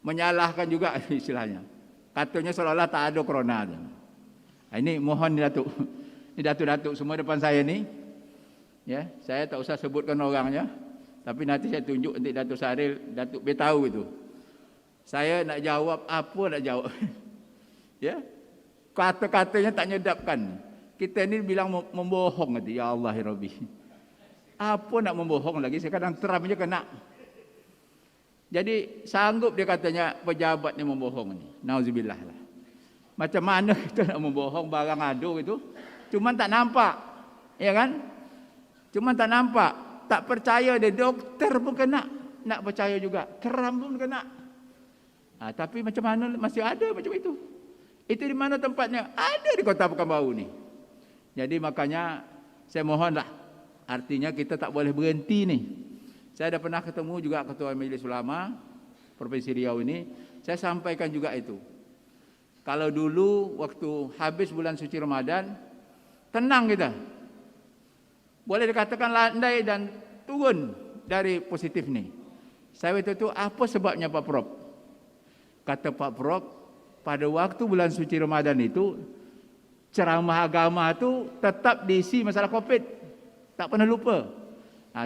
D: menyalahkan juga istilahnya, katanya seolah-olah tak ada corona. Nah, ini mohon datuk, ini datuk-datuk semua depan saya nih, ya saya tak usah sebutkan orangnya. Tapi nanti saya tunjuk nanti Datuk Saril, Datuk B tahu itu. Saya nak jawab apa nak jawab. Ya. Kata-katanya tak nyedapkan. Kita ini bilang membohong nanti. Ya Allah ya Rabbi. Apa nak membohong lagi? Saya kadang teram aja kena. Jadi sanggup dia katanya pejabat ni membohong ni. Nauzubillah lah. Macam mana kita nak membohong barang adu itu? Cuma tak nampak. Ya kan? Cuma tak nampak. Tak percaya dia, doktor pun kena. Nak percaya juga, keram pun kena. Tapi macam mana masih ada macam itu? Itu di mana tempatnya? Ada di Kota Pekanbaru ni. Jadi makanya saya mohonlah, artinya kita tak boleh berhenti ni. Saya dah pernah ketemu juga Ketua Majlis Ulama Provinsi Riau ini. Saya sampaikan juga itu. Kalau dulu waktu habis bulan suci Ramadan, tenang kita. Boleh dikatakan landai dan turun dari positif ni. Saya itu apa sebabnya Pak Prof? Kata Pak Prof, pada waktu bulan suci Ramadan itu ceramah agama itu tetap diisi masalah COVID. Tak pernah lupa.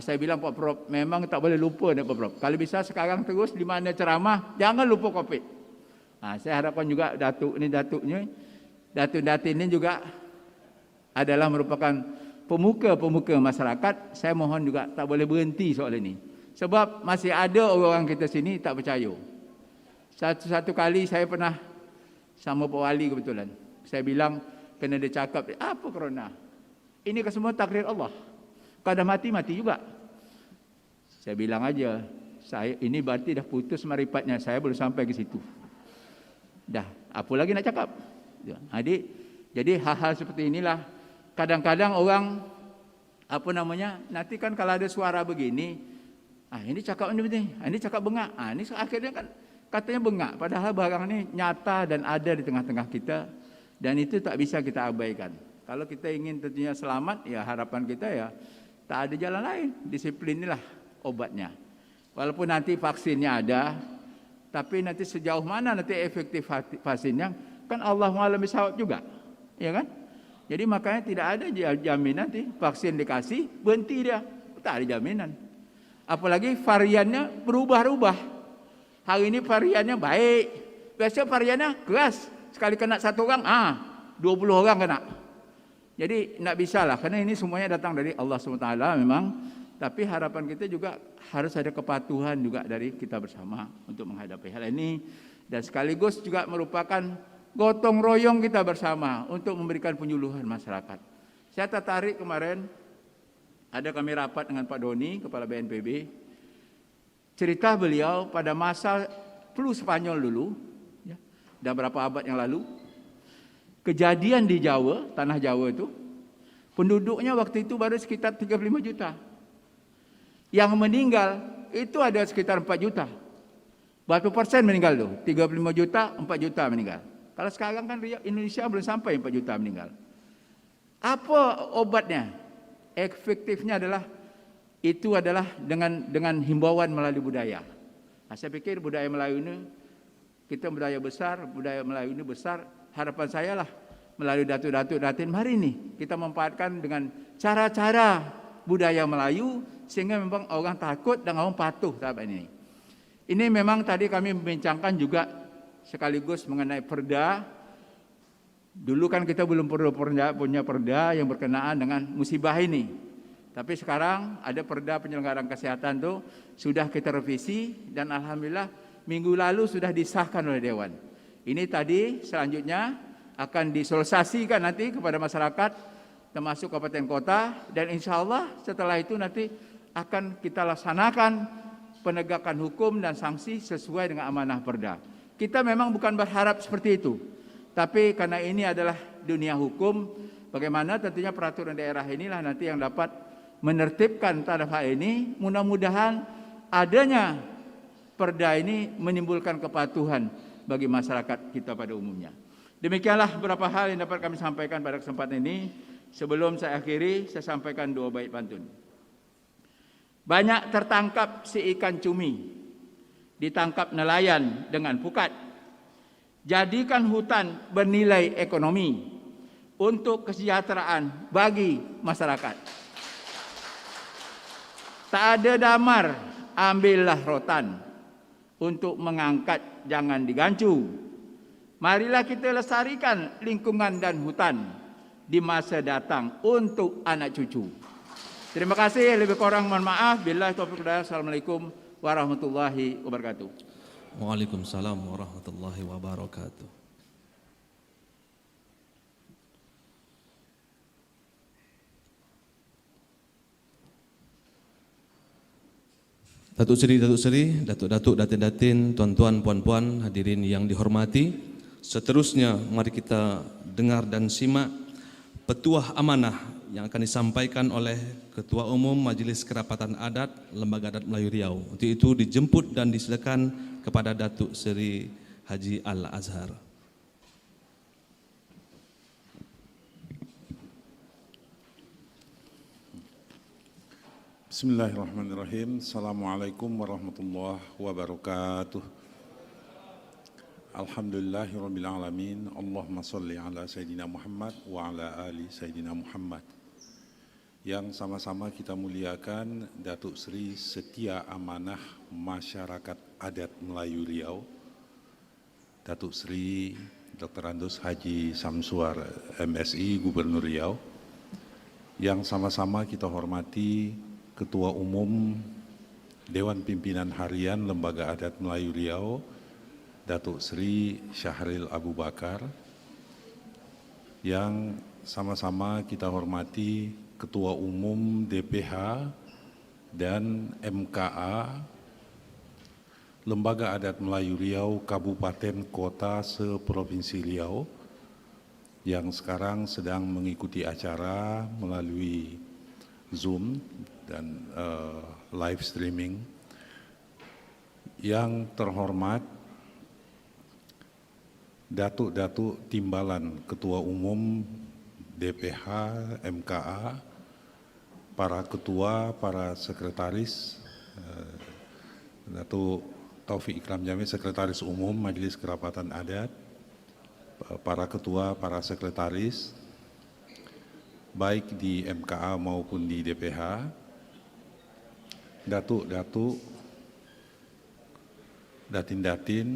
D: Saya bilang Pak Prof, memang tak boleh lupa Pak Prof. Kalau bisa sekarang terus di mana ceramah, jangan lupa COVID. Saya harapkan juga datuknya, datuk-datuk ini juga adalah merupakan pemuka-pemuka masyarakat. Saya mohon juga tak boleh berhenti soal ini. Sebab masih ada orang kita sini tak percaya. Satu kali saya pernah sama Pak Wali kebetulan. Saya bilang, kena dia cakap, apa corona? Ini kan semua takdir Allah. Kalau dah mati, mati juga. Saya bilang aja, saya ini berarti dah putus maripatnya. Saya belum sampai ke situ. Dah, apa lagi nak cakap? Jadi hal-hal seperti inilah kadang-kadang orang nanti kan kalau ada suara begini, ini cakap ini begini, ini cakap bengak, ini akhirnya kan katanya bengak, padahal barang ini nyata dan ada di tengah-tengah kita, dan itu tak bisa kita abaikan. Kalau kita ingin tentunya selamat, ya harapan kita ya tak ada jalan lain, disiplin inilah obatnya. Walaupun nanti vaksinnya ada, tapi nanti sejauh mana nanti efektif vaksinnya, kan Allah Maha Bisawab juga, ya kan? Jadi makanya tidak ada jaminan nanti vaksin dikasih, berhenti dia. Tak ada jaminan. Apalagi variannya berubah-ubah. Hari ini variannya baik. Biasa variannya keras. Sekali kena satu orang, 20 orang kena. Jadi nak bisa lah. Kerana ini semuanya datang dari Allah SWT memang. Tapi harapan kita juga harus ada kepatuhan juga dari kita bersama untuk menghadapi hal ini. Dan sekaligus juga merupakan gotong royong kita bersama untuk memberikan penyuluhan masyarakat. Saya tertarik kemarin, ada kami rapat dengan Pak Doni, Kepala BNPB. Cerita beliau pada masa flu Spanyol dulu, ya, dah berapa abad yang lalu, kejadian di Jawa, tanah Jawa itu, penduduknya waktu itu baru sekitar 35 juta. Yang meninggal itu ada sekitar 4 juta. Berapa persen meninggal tu? 35 juta, 4 juta meninggal. Kalau sekarang kan Indonesia belum sampai 4 juta meninggal. Apa obatnya? Efektifnya adalah dengan himbauan melalui budaya. Saya pikir budaya Melayu ini, kita budaya besar, budaya Melayu ini besar. Harapan saya lah melalui datuk-datuk datin, mari ni kita memanfaatkan dengan cara-cara budaya Melayu sehingga memang orang takut dan orang patuh terhadap ini. Ini memang tadi kami membincangkan juga sekaligus mengenai perda. Dulu kan kita belum punya perda yang berkenaan dengan musibah ini. Tapi sekarang ada perda penyelenggaraan kesehatan tu sudah kita revisi dan alhamdulillah minggu lalu sudah disahkan oleh Dewan. Ini tadi selanjutnya akan disosialisasikan nanti kepada masyarakat termasuk kabupaten kota, dan insya Allah setelah itu nanti akan kita laksanakan penegakan hukum dan sanksi sesuai dengan amanah Perda. Kita memang bukan berharap seperti itu, tapi karena ini adalah dunia hukum, bagaimana tentunya peraturan daerah inilah nanti yang dapat menertibkan taraf ini. Mudah-mudahan adanya Perda ini menimbulkan kepatuhan bagi masyarakat kita pada umumnya. Demikianlah beberapa hal yang dapat kami sampaikan pada kesempatan ini. Sebelum saya akhiri, saya sampaikan 2 bait pantun. Banyak tertangkap si ikan cumi, ditangkap nelayan dengan pukat. Jadikan hutan bernilai ekonomi untuk kesejahteraan bagi masyarakat. Tak ada damar, ambillah rotan. Untuk mengangkat jangan digancu. Marilah kita lestarikan lingkungan dan hutan di masa datang untuk anak cucu. Terima kasih, lebih kurang mohon maaf. Billahi taufiq wal hidayah. Assalamualaikum warahmatullahi wabarakatuh.
A: Waalaikumsalam warahmatullahi wabarakatuh. Datuk Seri, Datuk-Datuk, Datin-Datin, Tuan-Tuan, Puan-Puan, hadirin yang dihormati. Seterusnya mari kita dengar dan simak petuah amanah yang akan disampaikan oleh Ketua Umum Majelis Kerapatan Adat Lembaga Adat Melayu Riau. Untuk itu dijemput dan disilakan kepada Datuk Seri Haji Al-Azhar.
E: Bismillahirrahmanirrahim. Assalamualaikum warahmatullahi wabarakatuh. Alhamdulillahirrabbilalamin. Allahumma salli ala Sayyidina Muhammad wa ala ali Sayyidina Muhammad. Yang sama-sama kita muliakan Datuk Seri Setia Amanah Masyarakat Adat Melayu Riau, Datuk Seri Dr. Andus Haji Samsuar MSI Gubernur Riau. Yang sama-sama kita hormati Ketua Umum Dewan Pimpinan Harian Lembaga Adat Melayu Riau, Datuk Seri Syahril Abu Bakar. Yang sama-sama kita hormati Ketua Umum DPH dan MKA Lembaga Adat Melayu Riau Kabupaten Kota se-Provinsi Riau yang sekarang sedang mengikuti acara melalui Zoom dan live streaming. Yang terhormat Datuk-Datuk Timbalan Ketua Umum DPH, MKA, para ketua, para sekretaris, Datuk Taufik Ikram Jamil, Sekretaris Umum Majelis Kerapatan Adat, para ketua, para sekretaris, baik di MKA maupun di DPH, Datuk-Datuk, Datin-Datin,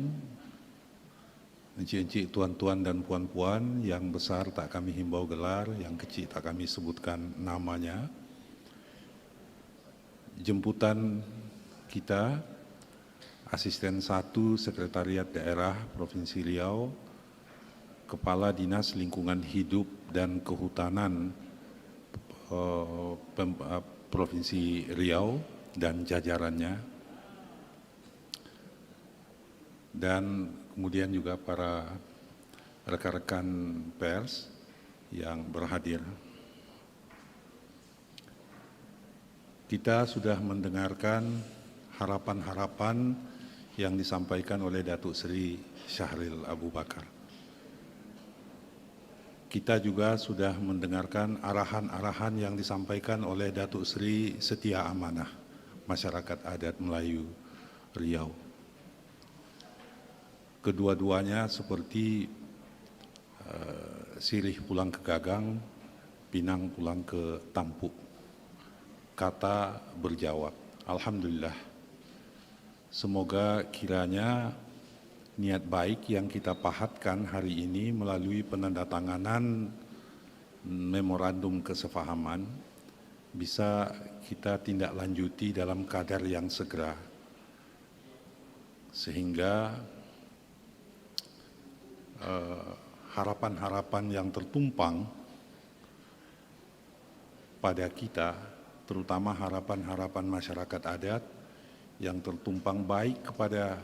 E: encik-encik, tuan-tuan dan puan-puan, yang besar tak kami himbau gelar, yang kecil tak kami sebutkan namanya. Jemputan kita, Asisten 1 Sekretariat Daerah Provinsi Riau, Kepala Dinas Lingkungan Hidup dan Kehutanan Provinsi Riau dan jajarannya, dan kemudian juga para rekan-rekan pers yang berhadir. Kita sudah mendengarkan harapan-harapan yang disampaikan oleh Datuk Seri Syahril Abu Bakar. Kita juga sudah mendengarkan arahan-arahan yang disampaikan oleh Datuk Seri Setia Amanah Masyarakat Adat Melayu Riau. Kedua-duanya seperti sirih pulang ke gagang, pinang pulang ke tampuk. Kata berjawab. Alhamdulillah. Semoga kiranya niat baik yang kita pahatkan hari ini melalui penandatanganan memorandum kesepahaman bisa kita tindak lanjuti dalam kadar yang segera. sehingga harapan-harapan yang tertumpang pada kita, terutama harapan-harapan masyarakat adat yang tertumpang baik kepada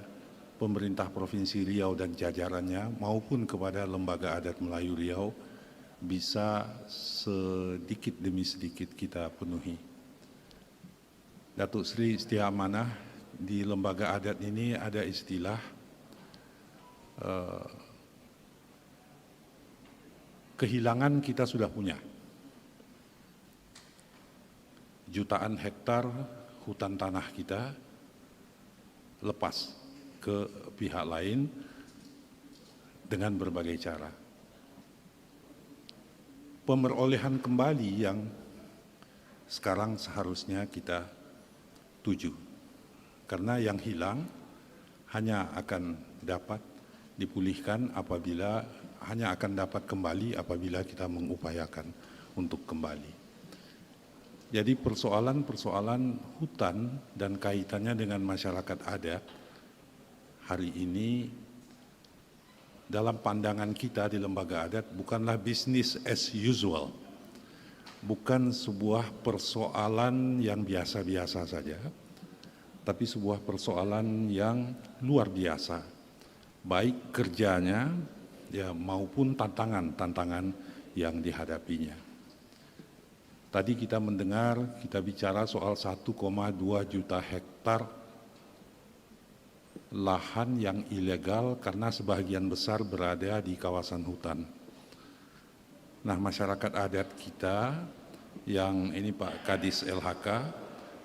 E: pemerintah Provinsi Riau dan jajarannya maupun kepada Lembaga Adat Melayu Riau bisa sedikit demi sedikit kita penuhi. Datuk Seri Setia Amanah, di lembaga adat ini ada istilah kehilangan kita sudah punya. Jutaan hektar hutan tanah kita lepas ke pihak lain dengan berbagai cara. Pemerolehan kembali yang sekarang seharusnya kita tuju. Karena yang hilang hanya akan dapat dipulihkan apabila hanya akan dapat kembali apabila kita mengupayakan untuk kembali. Jadi persoalan-persoalan hutan dan kaitannya dengan masyarakat adat hari ini dalam pandangan kita di lembaga adat bukanlah business as usual. Bukan sebuah persoalan yang biasa-biasa saja, tapi sebuah persoalan yang luar biasa. Baik kerjanya ya maupun tantangan-tantangan yang dihadapinya. Tadi kita mendengar, kita bicara soal 1,2 juta hektar lahan yang ilegal karena sebagian besar berada di kawasan hutan. Nah, masyarakat adat kita yang ini Pak Kadis LHK,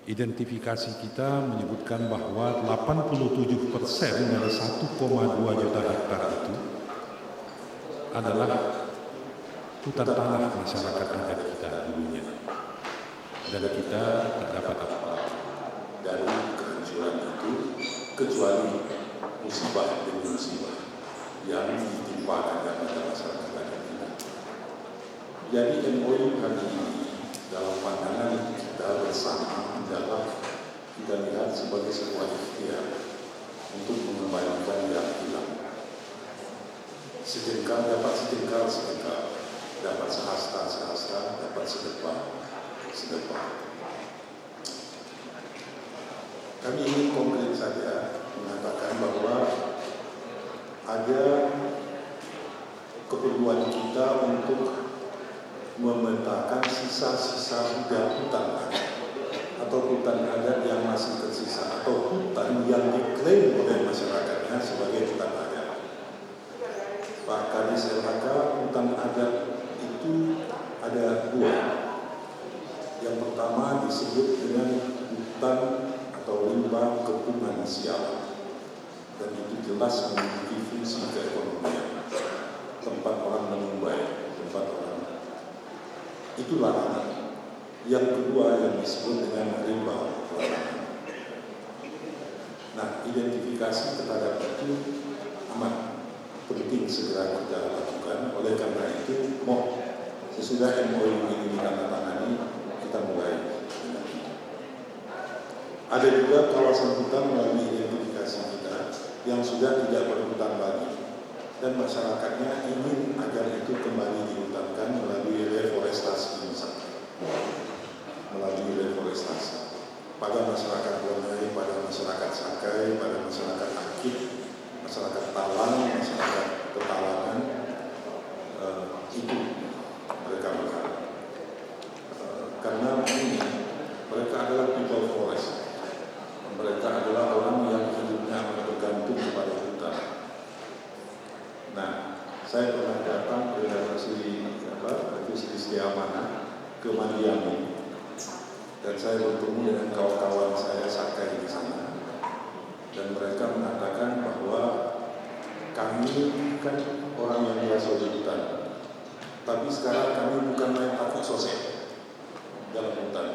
E: identifikasi kita menyebutkan bahwa 87% dari 1,2 juta hektar itu adalah hutan tanah masyarakat adat kita dulunya. Dan kita tak dapat apa dari kehancuran itu kecuali musibah demi musibah yang ditimpakan kepada masyarakat adat kita. Jadi MOU hari ini dalam pandangan kita bersama adalah kita lihat sebagai sebuah ikhtiar untuk mengembalikan yang hilang. Sejengkal dapat sejengkal, dapat sehasta, dapat sedepa. Kami ingin konkret saja mengatakan bahwa ada keperluan kita untuk memetakan sisa-sisa hutan adat atau hutan adat yang masih tersisa atau hutan yang diklaim oleh masyarakatnya sebagai hutan adat. Pak Kadis LHK, hutan adat itu ada dua. Yang pertama disebut dengan hutan atau limbah kepungan sialan, dan itu jelas memiliki fungsi keekonomian, tempat orang menumbai, tempat orang itu larangan. Yang kedua yang disebut dengan rimba larangan. Nah, identifikasi terhadap itu amat penting segera kita lakukan. Oleh karena itu, sesudah MOU ini ditandatangani, kita mulai. Ada juga kawasan hutan melalui identifikasi kita yang sudah tidak berhutan lagi, dan masyarakatnya ingin agar itu kembali dihutankan melalui reforestasi misalnya. Melalui reforestasi pada masyarakat Bonai, pada masyarakat Sakai, pada masyarakat Akit, masyarakat Talang, masyarakat Petalangan, itu mereka berharap. Karena ini mereka adalah people forest, mereka adalah orang yang hidupnya amat bergantung kepada hutan. Nah, saya pernah datang ke Datuk Seri Setia Amanah ke Madiami, dan saya bertemu dengan kawan-kawan saya Sakai di sana, dan mereka mengatakan bahwa kami kan orang yang biasa di hutan, tapi sekarang kami bukan main takut sosial dalam hutan.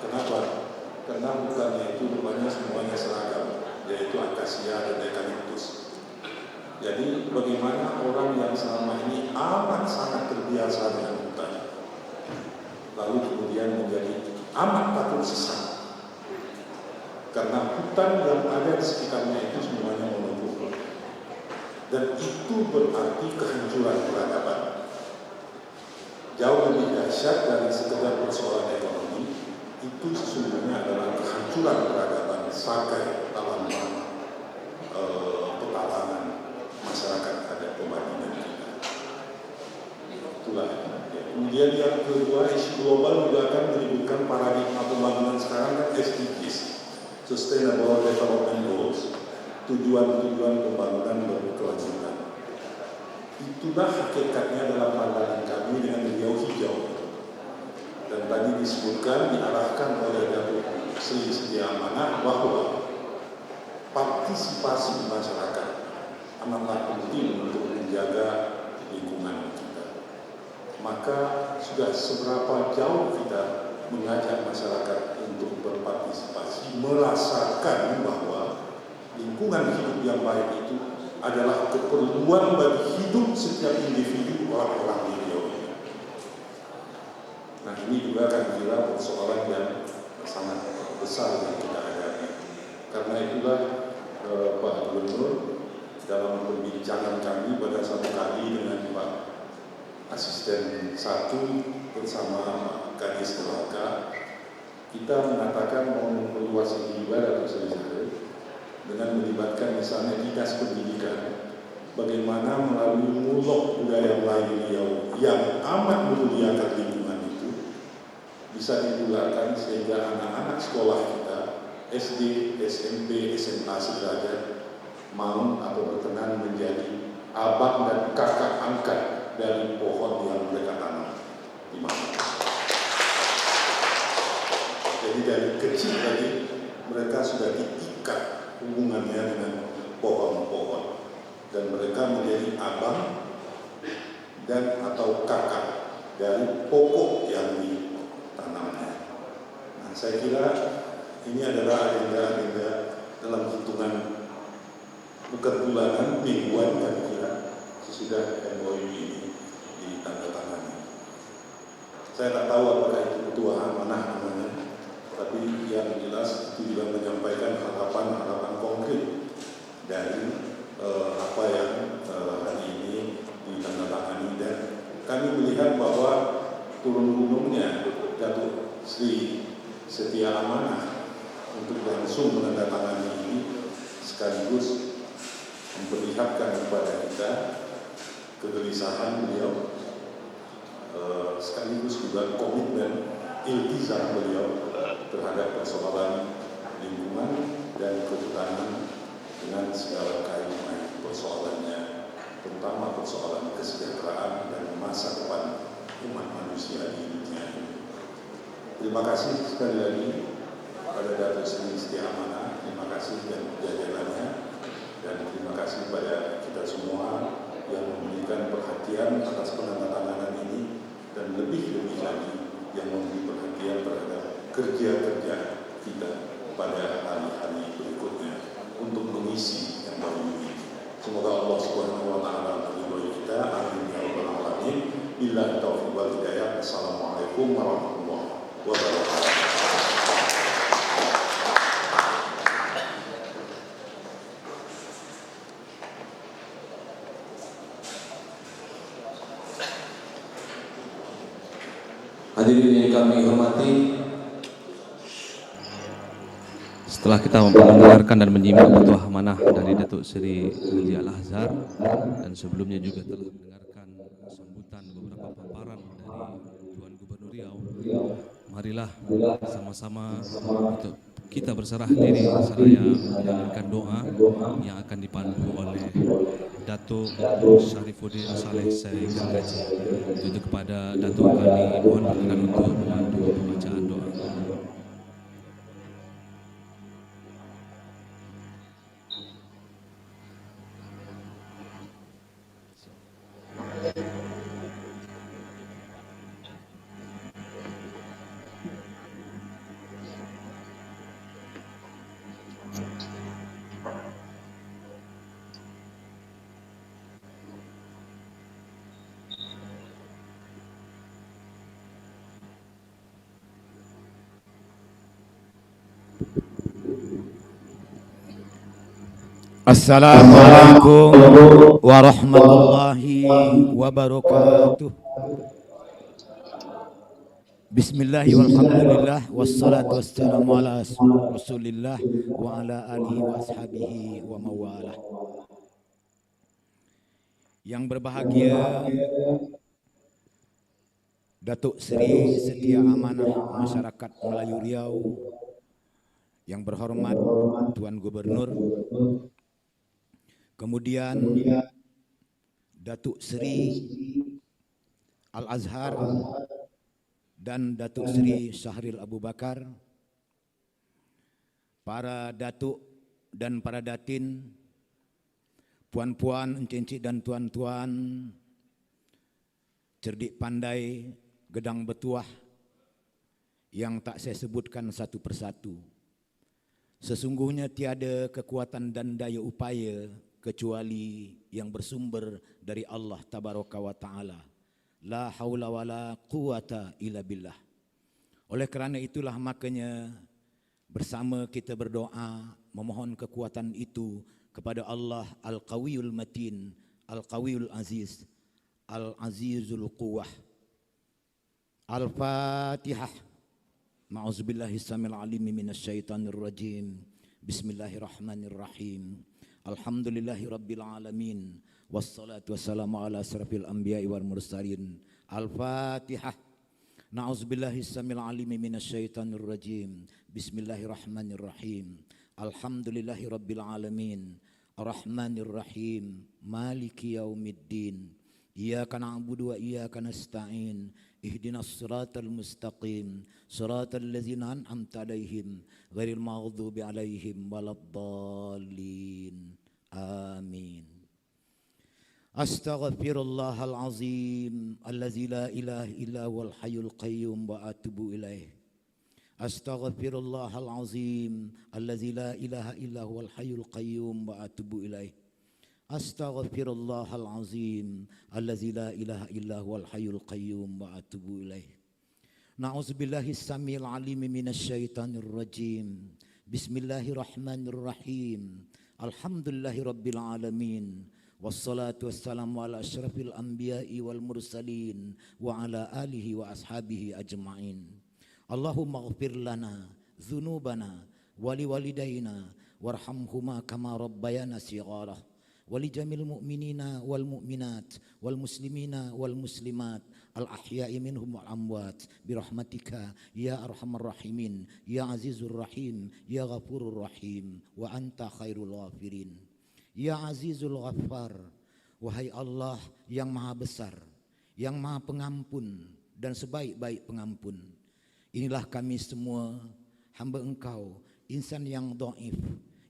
E: Kenapa? Karena hutannya itu rupanya semuanya seragam, yaitu akasia dan eukaliptus. Jadi bagaimana orang yang selama ini amat sangat terbiasa dengan hutan, lalu kemudian menjadi amat takut sesat
F: karena hutan yang ada di sekitarnya itu semuanya monokultur. Dan itu berarti kehancuran peradaban. Jauh lebih dahsyat dari sekedar persoalan ekonomi, itu sesungguhnya adalah kehancuran peradaban sakai dalam petalangan masyarakat adat pembandingan kita. Itulah. Kemudian yang kedua, isu global juga akan menyebutkan paradigma pembangunan sekarang kan SDGs, Sustainable Development Goals, tujuan-tujuan pembangunan berkelanjutan. Itulah hakikatnya dalam pandangan kami dengan beliau hijau. Dan tadi disebutkan, diarahkan oleh Datuk Sri Setia Amanah bahwa partisipasi masyarakat amatlah penting untuk menjaga lingkungan kita. Maka sudah seberapa jauh kita mengajak masyarakat untuk berpartisipasi, merasakan bahwa lingkungan hidup yang baik itu adalah keperluan bagi hidup setiap individu orang-orang di Riau ini. Nah, ini juga akan kira persoalan yang sangat besar yang kita hadapi. Karena itulah Pak Gubernur dalam perbincangan kami pada satu kali dengan Pak Asisten 1 bersama Kadis Delaka, kita mengatakan mau memperluas ini ibadah atau selesai dengan melibatkan misalnya dinas pendidikan, bagaimana melalui mulok budaya Melayu Riau yang amat memuliakan lingkungan itu bisa digunakan sehingga anak-anak sekolah kita SD, SMP, SMA sederajat mau atau berkenan menjadi abang dan kakak angkat dari pohon yang mereka tanam di mana. Jadi dari kecil tadi mereka sudah diikat hubungannya dengan pohon-pohon dan mereka menjadi abang dan atau kakak dari pokok yang ditanamnya. Nah, saya kira ini adalah agenda-agenda dalam hitungan bukan bulanan, mingguan kan kira sesudah MOU ini ditandatangani. Saya tak tahu apakah itu ketua amanah namanya, tapi yang jelas itu juga menyampaikan harapan-harapan konkret dari apa yang hari ini ditandatangani, dan kami melihat bahwa turun gunungnya Datuk Sri Setia Amanah untuk langsung menandatangani ini sekaligus memperlihatkan kepada kita kegelisahan beliau, sekaligus juga komitmen iltizam beliau terhadap persoalan lingkungan dan kehutanan dengan segala kain persoalannya, terutama persoalan kesejahteraan dan masa depan umat manusia di dunia ini. Terima kasih sekali lagi pada Datuk Sri Setia Amanah, terima kasih dan jajarannya, dan terima kasih pada kita semua yang memberikan perhatian atas penandatanganan ini, dan lebih-lebih lagi yang memberi perhatian terhadap kerja-kerja kita pada hari-hari berikutnya untuk mengisi yang baru ini. Semoga Allah Subhanahu wa taala meridhoi kita. Amin ya rabbal alamin. Billahi taufiq wal hidayah. Assalamualaikum warahmatullahi wabarakatuh.
A: Hadirin yang kami hormati, setelah kita mendengarkan dan menyimak petuah amanah dari Datuk Seri Haji Al-Azhar, dan sebelumnya juga telah mendengarkan sambutan beberapa paparan dari Tuan Gubernur Riau, marilah sama-sama untuk kita berserah diri seraya menjalankan doa yang akan dipandu oleh Datuk Syarifuddin Saleh Said Gergaji. Itu kepada Datuk kami mohon berkenan untuk memandu pembacaan doa.
G: Assalamualaikum warahmatullahi wabarakatuh. Bismillahi walhamdulillah wassalatu wassalamu ala rasulillah wa ala alihi wa ashabihi wa mawalah. Yang berbahagia Datuk Seri Setia Amanah Masyarakat Melayu Riau, yang berhormat Tuan Gubernur, kemudian Datuk Seri Al-Azhar dan Datuk Seri Syahril Abu Bakar, para datuk dan para datin, puan-puan, encik-encik dan tuan-tuan, cerdik pandai, gedang betuah, yang tak saya sebutkan satu persatu. Sesungguhnya tiada kekuatan dan daya upaya kecuali yang bersumber dari Allah Tabaraka wa Ta'ala. La haula wa la quwata illa billah. Oleh kerana itulah makanya bersama kita berdoa memohon kekuatan itu kepada Allah Al-Qawiyul Matin, Al-Qawiyul Aziz, Al-Azizul Quwah. Al-Fatihah. Ma'uzubillahi samil alimi minasyaitanir rajim. Bismillahirrahmanirrahim. Alhamdulillahi rabbil alamin. Wassalatu wassalamu ala asrafil anbiya'i wal mursalin. Al-Fatihah. Na'uzubillahi samil alimi minasyaitanir rajim. Bismillahirrahmanirrahim. Alhamdulillahi rabbil alamin. Ar-Rahmanir-Rahim. Maliki yaumiddin. Iyyaka na'budu wa iyyaka nasta'in. Ihdinas siratal mustaqim. Siratal ladzina an'amta 'alaihim ghairil maghdubi 'alaihim waladdallin. Amin. Astaghfirullahal azim allazi la ilaha illa huwal hayyul qayyum wa atubu ilaih. Astaghfirullahal azim allazi la ilaha illa huwal hayyul qayyum wa atubu ilaih. Astaghfirullahal azim allazi la ilaha illa huwal hayyul qayyum wa atubu ilaih. Na'udzubillahi samil alim minasyaitanir rajim. Bismillahirrahmanirrahim. Alhamdulillahi rabbil alamin. Wassalatu wassalamu ala asyrafil anbiya'i wal mursalin wa ala alihi wa ashabihi ajma'in. Allahumma ighfir lana dzunubana wa liwalidayna warhamhuma kama rabbayana shighara. Walijamil mu'minina wal mu'minat wal muslimina wal muslimat al ahya'i minhum wal amwat birahmatika ya arhamar rahimin ya azizur rahim ya ghafurur rahim wa anta khairul ghafirin ya azizul ghaffar. Wahai Allah yang maha besar, yang maha pengampun dan sebaik-baik pengampun, inilah kami semua hamba Engkau, insan yang dhaif,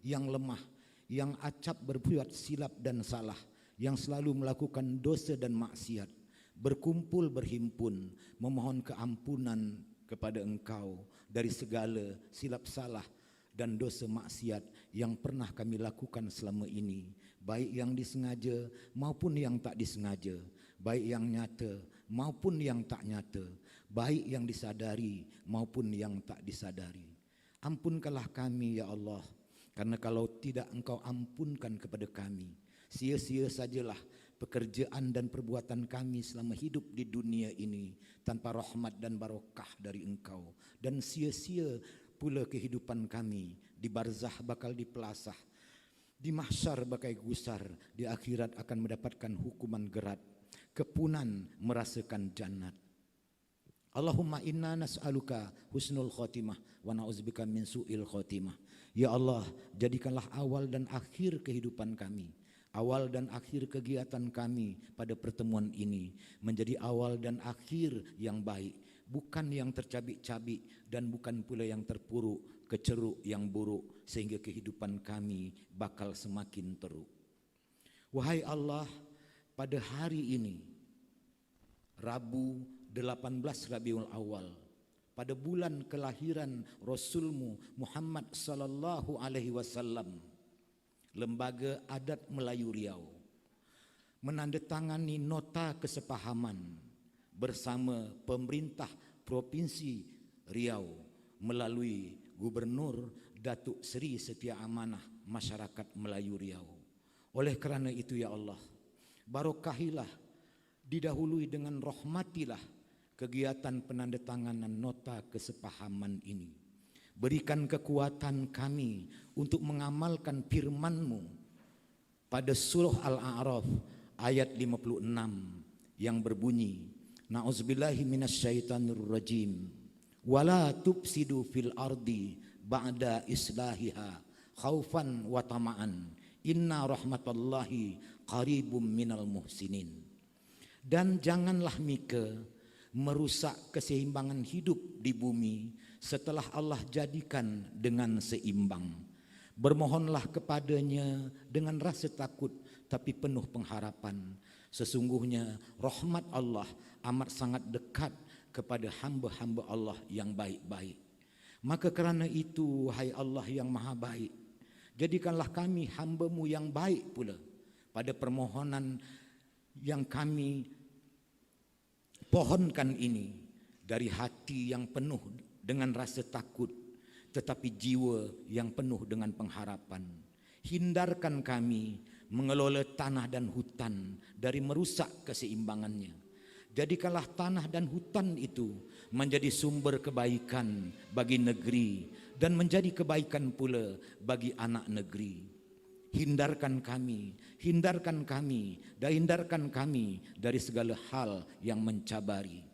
G: yang lemah, yang acap berbuat silap dan salah, yang selalu melakukan dosa dan maksiat, berkumpul berhimpun memohon keampunan kepada Engkau dari segala silap salah dan dosa maksiat yang pernah kami lakukan selama ini, baik yang disengaja maupun yang tak disengaja, baik yang nyata maupun yang tak nyata, baik yang disadari maupun yang tak disadari. Ampunkanlah kami ya Allah, karena kalau tidak Engkau ampunkan kepada kami, sia-sia sajalah pekerjaan dan perbuatan kami selama hidup di dunia ini tanpa rahmat dan barokah dari Engkau. Dan sia-sia pula kehidupan kami di barzah bakal dipelasah, di mahsyar bagai gusar, di akhirat akan mendapatkan hukuman gerat, kepunan merasakan jannat. Allahumma inna nas'aluka husnul khotimah wa na'udzubika min su'il khotimah. Ya Allah, jadikanlah awal dan akhir kehidupan kami, awal dan akhir kegiatan kami pada pertemuan ini menjadi awal dan akhir yang baik, bukan yang tercabik-cabik dan bukan pula yang terpuruk keceruk yang buruk sehingga kehidupan kami bakal semakin teruk. Wahai Allah, pada hari ini Rabu 18 Rabiul Awal, pada bulan kelahiran Rasulmu Muhammad sallallahu alaihi wasallam, Lembaga Adat Melayu Riau menandatangani nota kesepahaman bersama pemerintah Provinsi Riau melalui Gubernur Datuk Seri Setia Amanah Masyarakat Melayu Riau. Oleh kerana itu ya Allah, barokahilah, didahului dengan rahmatilah kegiatan penandatanganan nota kesepahaman ini. Berikan kekuatan kami untuk mengamalkan firman-Mu pada surah Al-A'raf ayat 56 yang berbunyi, Na'udzubillahi minasyaitanirrajim, wala tufsidu fil ardi ba'da islahiha khaufan wa tama'an inna rahmatallahi qaribum minal muhsinin. Dan janganlah Mika merusak keseimbangan hidup di bumi setelah Allah jadikan dengan seimbang. Bermohonlah kepadanya dengan rasa takut tapi penuh pengharapan. Sesungguhnya rahmat Allah amat sangat dekat kepada hamba-hamba Allah yang baik-baik. Maka kerana itu, wahai Allah yang maha baik, jadikanlah kami hamba-Mu yang baik pula pada permohonan yang kami pohonkan ini, dari hati yang penuh dengan rasa takut tetapi jiwa yang penuh dengan pengharapan. Hindarkan kami mengelola tanah dan hutan dari merusak keseimbangannya. Jadikanlah tanah dan hutan itu menjadi sumber kebaikan bagi negeri dan menjadi kebaikan pula bagi anak negeri. Hindarkan kami dan hindarkan kami dari segala hal yang mencabari.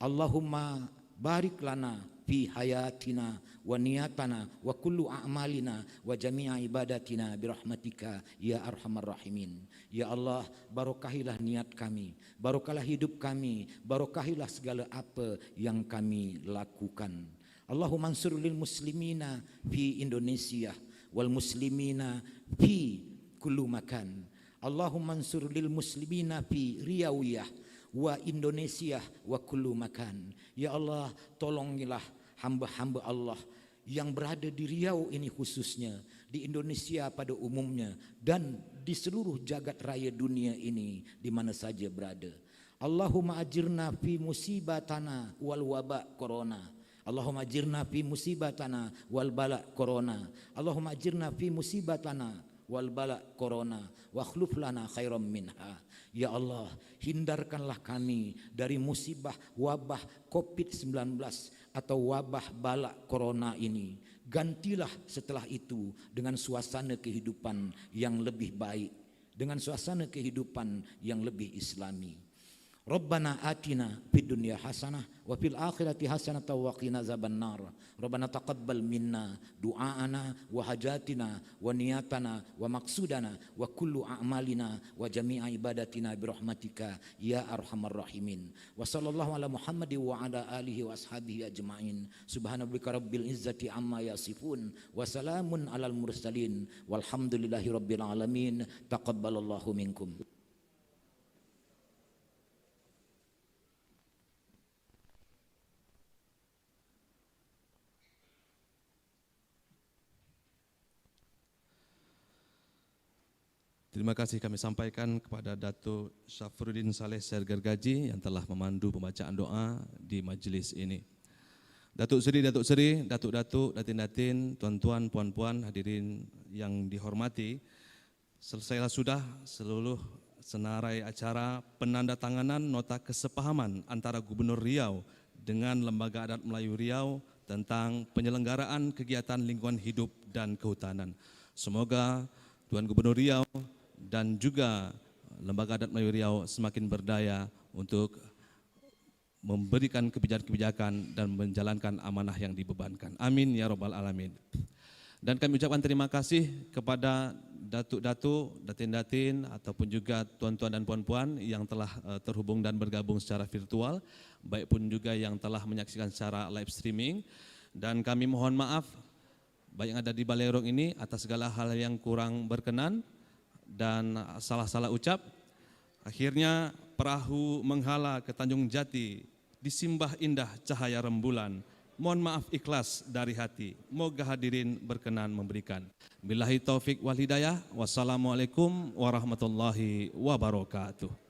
G: Allahumma barik lana fi hayatina wa niyatana wa kullu a'malina wa jami'a ibadatina birahmatika ya arhamar rahimin. Ya Allah, barokahilah niat kami, barokahilah hidup kami, barokahilah segala apa yang kami lakukan. Allahumma ansur lil muslimina fi Indonesia wal muslimina fi kullu makan. Allahumma ansur lil muslimina fi Riawiyah wa Indonesia wa kullu makan. Ya Allah, tolongilah hamba-hamba Allah yang berada di Riau ini khususnya, di Indonesia pada umumnya, dan di seluruh jagat raya dunia ini di mana saja berada. Allahumma ajirna fi musibatana wal waba corona. Allahumma ajirna fi musibatana wal bala corona. Allahumma ajirna fi musibatana wal bala corona wa akhluf lana khairam minha. Ya Allah, hindarkanlah kami dari musibah wabah COVID-19 atau wabah bala corona ini. Gantilah setelah itu dengan suasana kehidupan yang lebih baik, dengan suasana kehidupan yang lebih islami. Rabbana atina fid dunya hasanah wa fil akhirati hasanah wa qina azabannar. Rabbana taqabbal minna du'aana wa hajatina wa niyatana wa maqsudana wa kullu a'malina wa jami'a ibadatina birahmatika ya arhamar rahimin. Wa sallallahu ala Muhammadi wa ala alihi wa ashabihi ajma'in. Subhanarabbika rabbil izzati amma yasifun wa salamun alal mursalin walhamdulillahi rabbil alamin. Taqabbalallahu minkum.
A: Terima kasih kami sampaikan kepada Datuk Syafruddin Saleh Sergergaji yang telah memandu pembacaan doa di majlis ini. Datuk Seri, Datuk-Datuk, Datin-Datin, Tuan-Tuan, Puan-Puan, hadirin yang dihormati, selesailah sudah seluruh senarai acara penandatanganan nota kesepahaman antara Gubernur Riau dengan Lembaga Adat Melayu Riau tentang penyelenggaraan kegiatan lingkungan hidup dan kehutanan. Semoga Tuan Gubernur Riau dan juga Lembaga Adat Melayu Riau semakin berdaya untuk memberikan kebijakan-kebijakan dan menjalankan amanah yang dibebankan. Amin ya rabbal alamin. Dan kami ucapkan terima kasih kepada datuk-datuk, datin-datin ataupun juga tuan-tuan dan puan-puan yang telah terhubung dan bergabung secara virtual, baik pun juga yang telah menyaksikan secara live streaming. Dan kami mohon maaf baik yang ada di Balai Lorong ini atas segala hal yang kurang berkenan dan salah-salah ucap. Akhirnya perahu menghala ke Tanjung Jati, disimbah indah cahaya rembulan. Mohon maaf ikhlas dari hati, moga hadirin berkenan memberikan. Billahi taufik wal hidayah, wassalamualaikum warahmatullahi wabarakatuh.